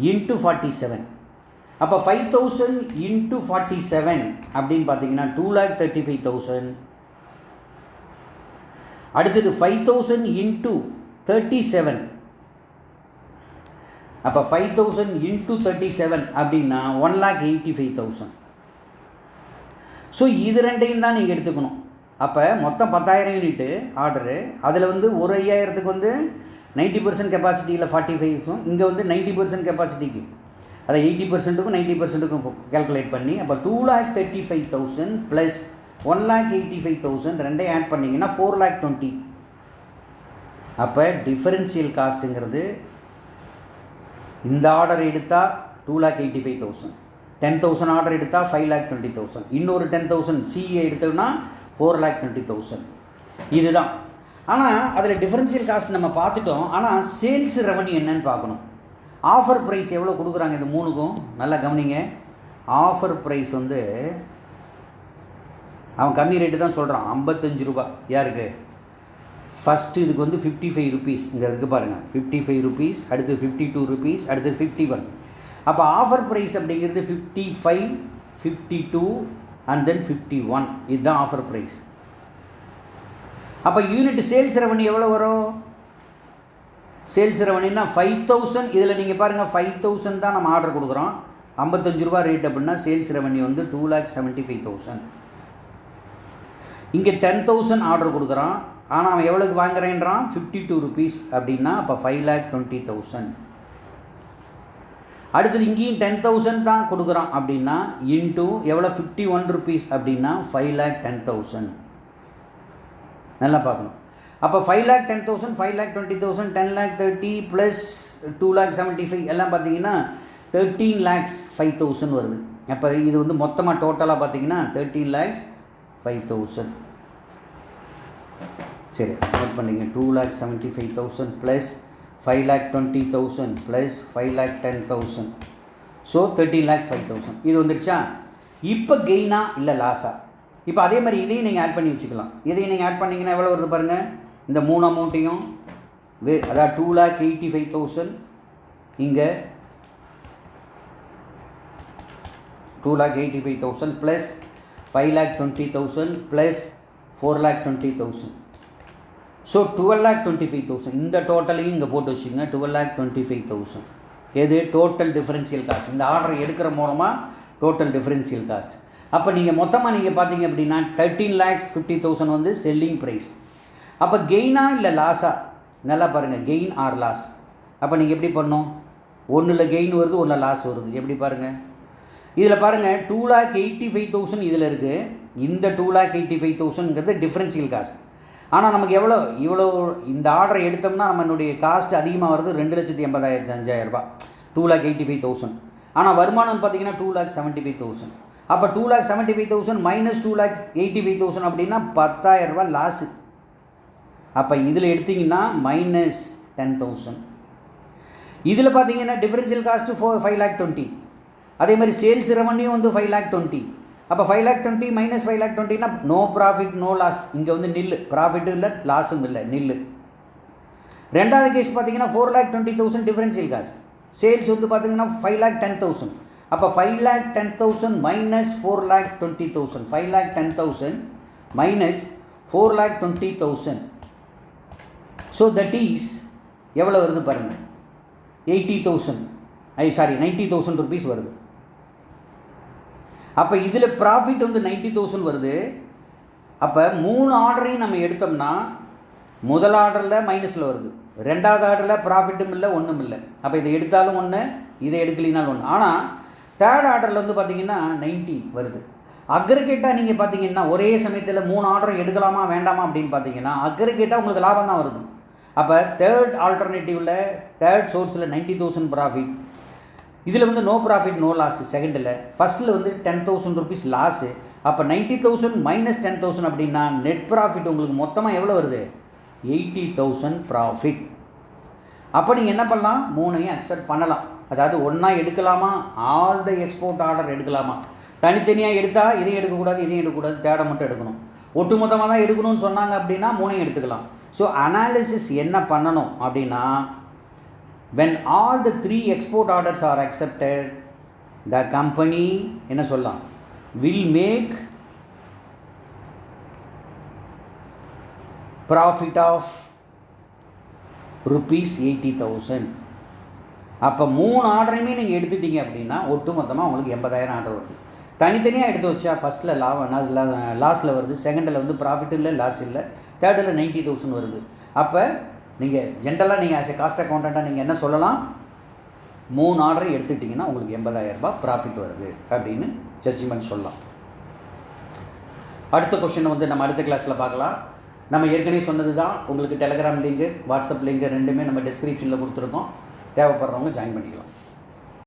× 47. அப்போ 5,000 × 47 அப்படின்னு பார்த்தீங்கன்னா 2,35,000. அடுத்தது 5,000 × 37. அப்போ 5,000 × 37 அப்படின்னா 1,85,000. ஸோ இது ரெண்டையும் தான் நீங்கள் எடுத்துக்கணும். அப்போ மொத்தம் 10,000 யூனிட்டு ஆர்டரு. அதில் வந்து ஒரு 5,000க்கு வந்து 90% கெப்பாசிட்டியில் 45, இங்கே வந்து 90% கெப்பாசிட்டிக்கு அதை 80%க்கும் 90%க்கும் கேல்குலேட் பண்ணி அப்போ 2,35,000 + 1,85,000 ரெண்டையும் ஆட் பண்ணிங்கன்னா 4,20,000. அப்போ டிஃபரன்ஷியல் காஸ்ட்டுங்கிறது இந்த ஆர்டர் எடுத்தால் 2,85,000, 10,000 ஆர்டர் எடுத்தால் 5,20,000, இன்னொரு 10,000 சிஏ எடுத்தோம்னா 4,20,000. இதுதான். ஆனால் அதில் டிஃபரன்ஷியல் காஸ்ட் நம்ம பார்த்துட்டோம். ஆனால் சேல்ஸ் ரெவன்யூ என்னன்னு பார்க்கணும். ஆஃபர் ப்ரைஸ் எவ்வளோ கொடுக்குறாங்க இந்த மூணுக்கும் நல்லா கவனிங்க. ஆஃபர் ப்ரைஸ் வந்து அவன் கம்மி ரேட்டு தான் சொல்கிறான், 55 ரூபா. யாருக்கு? ஃபஸ்ட்டு இதுக்கு வந்து 55 ருபீஸ் இங்கே இருக்குது பாருங்கள், 55 ருபீஸ், அடுத்து 52 ருபீஸ், அடுத்து 51. அப்போ ஆஃபர் ப்ரைஸ் அப்படிங்கிறது 55, 52 அண்ட் தென் 51. இதுதான் ஆஃபர் ப்ரைஸ். அப்போ யூனிட் சேல்ஸ் ரெவன்யூ எவ்வளோ வரும்? சேல்ஸ் ரெவன்யூனா 5000. இதில் நீங்கள் பாருங்கள் 5000 தான் நம்ம ஆர்டர் கொடுக்குறோம். 55 ரூபா ரேட் அப்படின்னா சேல்ஸ் ரெவன்யூ வந்து 2,75,000. இங்கே 10,000 ஆர்டர் கொடுக்குறான். ஆனால் அவன் எவ்வளோக்கு வாங்குறேன்றான்? 52 ருபீஸ் அப்படின்னா அப்போ 5,20,000. அடுத்தது இங்கேயும் 10,000 தான் கொடுக்குறான் அப்படின்னா இன்ட்டு எவ்வளோ? 51 ருபீஸ் அப்படின்னா 5,10,000. நல்லா பார்க்கணும். அப்போ 5,10,000, 5,20,000, 10,30,000 ப்ளஸ் 2,75,000 எல்லாம் பார்த்தீங்கன்னா 13,05,000 வருது. அப்போ இது வந்து மொத்தமாக டோட்டலாக பார்த்தீங்கன்னா 13,05,000. சரி, நோட் பண்ணிங்க. 2,75,000 ப்ளஸ் 5,20,000 ப்ளஸ் 5,10,000. ஸோ 13,05,000 இது வந்துடுச்சா? இப்போ கெயினா இல்லை லாஸா? இப்போ அதே மாதிரி இதையும் நீங்கள் ஆட் பண்ணி வச்சுக்கலாம். இதையும் நீங்கள் ஆட் பண்ணிங்கன்னா எவ்வளோ வருது பாருங்கள். இந்த மூணு அமௌண்ட்டையும் அதாவது 2,85,000 இங்கே 2,85,000 ப்ளஸ் 5,20,000 ப்ளஸ் 4,20,000. ஸோ 12,25,000. இந்த டோட்டலையும் இங்கே போட்டு வச்சுங்க. 12,25,000 எது? Total differential cost. இந்த ஆர்டர் எடுக்கிற மூலமாக டோட்டல் டிஃபரன்ஷியல் காஸ்ட். அப்போ நீங்கள் மொத்தமாக நீங்கள் பார்த்தீங்க அப்படின்னா 13,50,000 வந்து செல்லிங் ப்ரைஸ். அப்போ கெயினா இல்லை லாஸா? நல்லா பாருங்கள், கெயின் ஆர் லாஸ். அப்போ நீங்கள் எப்படி பண்ணணும்? ஒன்றில் கெயின் வருது, ஒன்றில் லாஸ் வருது. எப்படி பாருங்கள், இதில் பாருங்கள் 2,85,000 இதில் இருக்குது. இந்த 2,85,000ங்கிறது டிஃபரன்ஷியல் காஸ்ட். ஆனால் நமக்கு இவ்வளோ இந்த ஆர்டரை எடுத்தோம்னா நம்மளுடைய காஸ்ட் அதிகமாக வருது, 2,85,000 2,85,000. ஆனால் வருமானம் பார்த்தீங்கன்னா 2,75,000. அப்போ 2,75,000 மைனஸ் 2,85,000 அப்படின்னா 10,000 லாஸு. அப்போ இதில் எடுத்திங்கன்னா மைனஸ் 10,000. இதில் பார்த்தீங்கன்னா டிஃபரன்ஷியல் காஸ்ட்டு 5,20,000. அதே மாதிரி சேல்ஸ் ரெவன்யூ வந்து 5,20,000. அப்போ 5,20,000 மைனஸ் 5,20,000னா நோ ப்ராஃபிட் நோ லாஸ். இங்கே வந்து நில்லு, ப்ராஃபிட்டும் இல்லை லாஸும் இல்லை, நில்லு. ரெண்டாவது கேஸ் பார்த்தீங்கன்னா 4,20,000 டிஃபரன்ஷியல் காஸ்ட். சேல்ஸ் வந்து பார்த்தீங்கன்னா 5,10,000. அப்போ 5,10,000 minus 4,20,000. 5,10,000 minus 4,20,000. So that is எவ்வளோ வருது பாருங்கள், 90,000 ருபீஸ் வருது. அப்போ இதில் ப்ராஃபிட் வந்து 90,000 வருது. அப்போ 3 ஆர்டரையும் நம்ம எடுத்தோம்னா முதல் ஆர்டரில் மைனஸில் வருது, ரெண்டாவது ஆர்டரில் ப்ராஃபிட்டும் இல்லை ஒன்றும் இல்லை. அப்போ இதை எடுத்தாலும் ஒன்று, இதை எடுக்கலினாலும் ஒன்று. ஆனால் தேர்ட் ஆர்டரில் வந்து பார்த்திங்கன்னா 90 வருது. அக்ரிகேட்டாக நீங்கள் பார்த்தீங்கன்னா ஒரே சமயத்தில் 3 ஆர்டர் எடுக்கலாமா வேண்டாமா அப்படின்னு பார்த்தீங்கன்னா அக்ரிகேட்டாக உங்களுக்கு லாபம் தான் வருது. அப்போ தேர்ட் ஆல்டர்னேட்டிவில் தேர்ட் சோர்ஸில் 90,000 ப்ராஃபிட். இதில் வந்து நோ ப்ராஃபிட் நோ லாஸு செகண்டில். ஃபஸ்ட்டில் வந்து 10,000 ருபீஸ் லாஸு. அப்போ 90,000 மைனஸ் 10,000 அப்படின்னா நெட் ப்ராஃபிட் உங்களுக்கு மொத்தமாக எவ்வளோ வருது? 80,000 ப்ராஃபிட். அப்போ நீங்கள் என்ன பண்ணலாம்? 3ஐயும் அக்செப்ட் பண்ணலாம். அதாவது ஒன்றா எடுக்கலாமா, ஆல் த எக்ஸ்போர்ட் ஆர்டர் எடுக்கலாமா, தனித்தனியாக எடுத்தால் இதையும் எடுக்கக்கூடாது இதையும் எடுக்கக்கூடாது, தேட மட்டும் எடுக்கணும். ஒட்டு மொத்தமாக தான் எடுக்கணும்னு சொன்னாங்க அப்படின்னா 3ஐயும் எடுத்துக்கலாம். ஸோ அனாலிசிஸ் என்ன பண்ணணும் அப்படின்னா, when all the 3 export orders are accepted, the company என்ன சொல்லலாம், will make profit of rupees 80,000. அப்போ 3 ஆர்டரையுமே நீங்கள் எடுத்துட்டீங்க அப்படின்னா ஒட்டு மொத்தமாக உங்களுக்கு 80,000 ஆர்டர் வருது. தனித்தனியாக எடுத்து வச்சா ஃபஸ்ட்டில் லாஸில் வருது, செகண்டில் வந்து ப்ராஃபிட் இல்லை லாஸ் இல்லை, தேர்டில் 90,000 வருது. அப்போ நீங்கள் ஜென்ரலாக நீங்கள் ஆஸ் எ காஸ்ட் அக்கௌண்டண்ட்டாக நீங்கள் என்ன சொல்லலாம்? 3 ஆர்டரை எடுத்துக்கிட்டிங்கன்னா உங்களுக்கு 80,000 ப்ராஃபிட் வருது அப்படின்னு ஜட்ஜ்மெண்ட் சொல்லலாம். அடுத்த கொஷினை வந்து நம்ம அடுத்த கிளாஸில் பார்க்கலாம். நம்ம ஏற்கனவே சொன்னது தான், உங்களுக்கு டெலகிராம் லிங்க்கு வாட்ஸ்அப் லிங்க்கு ரெண்டுமே நம்ம டிஸ்கிரிப்ஷனில் கொடுத்துருக்கோம். தேவைப்படுறவங்க ஜாயின் பண்ணிக்கலாம்.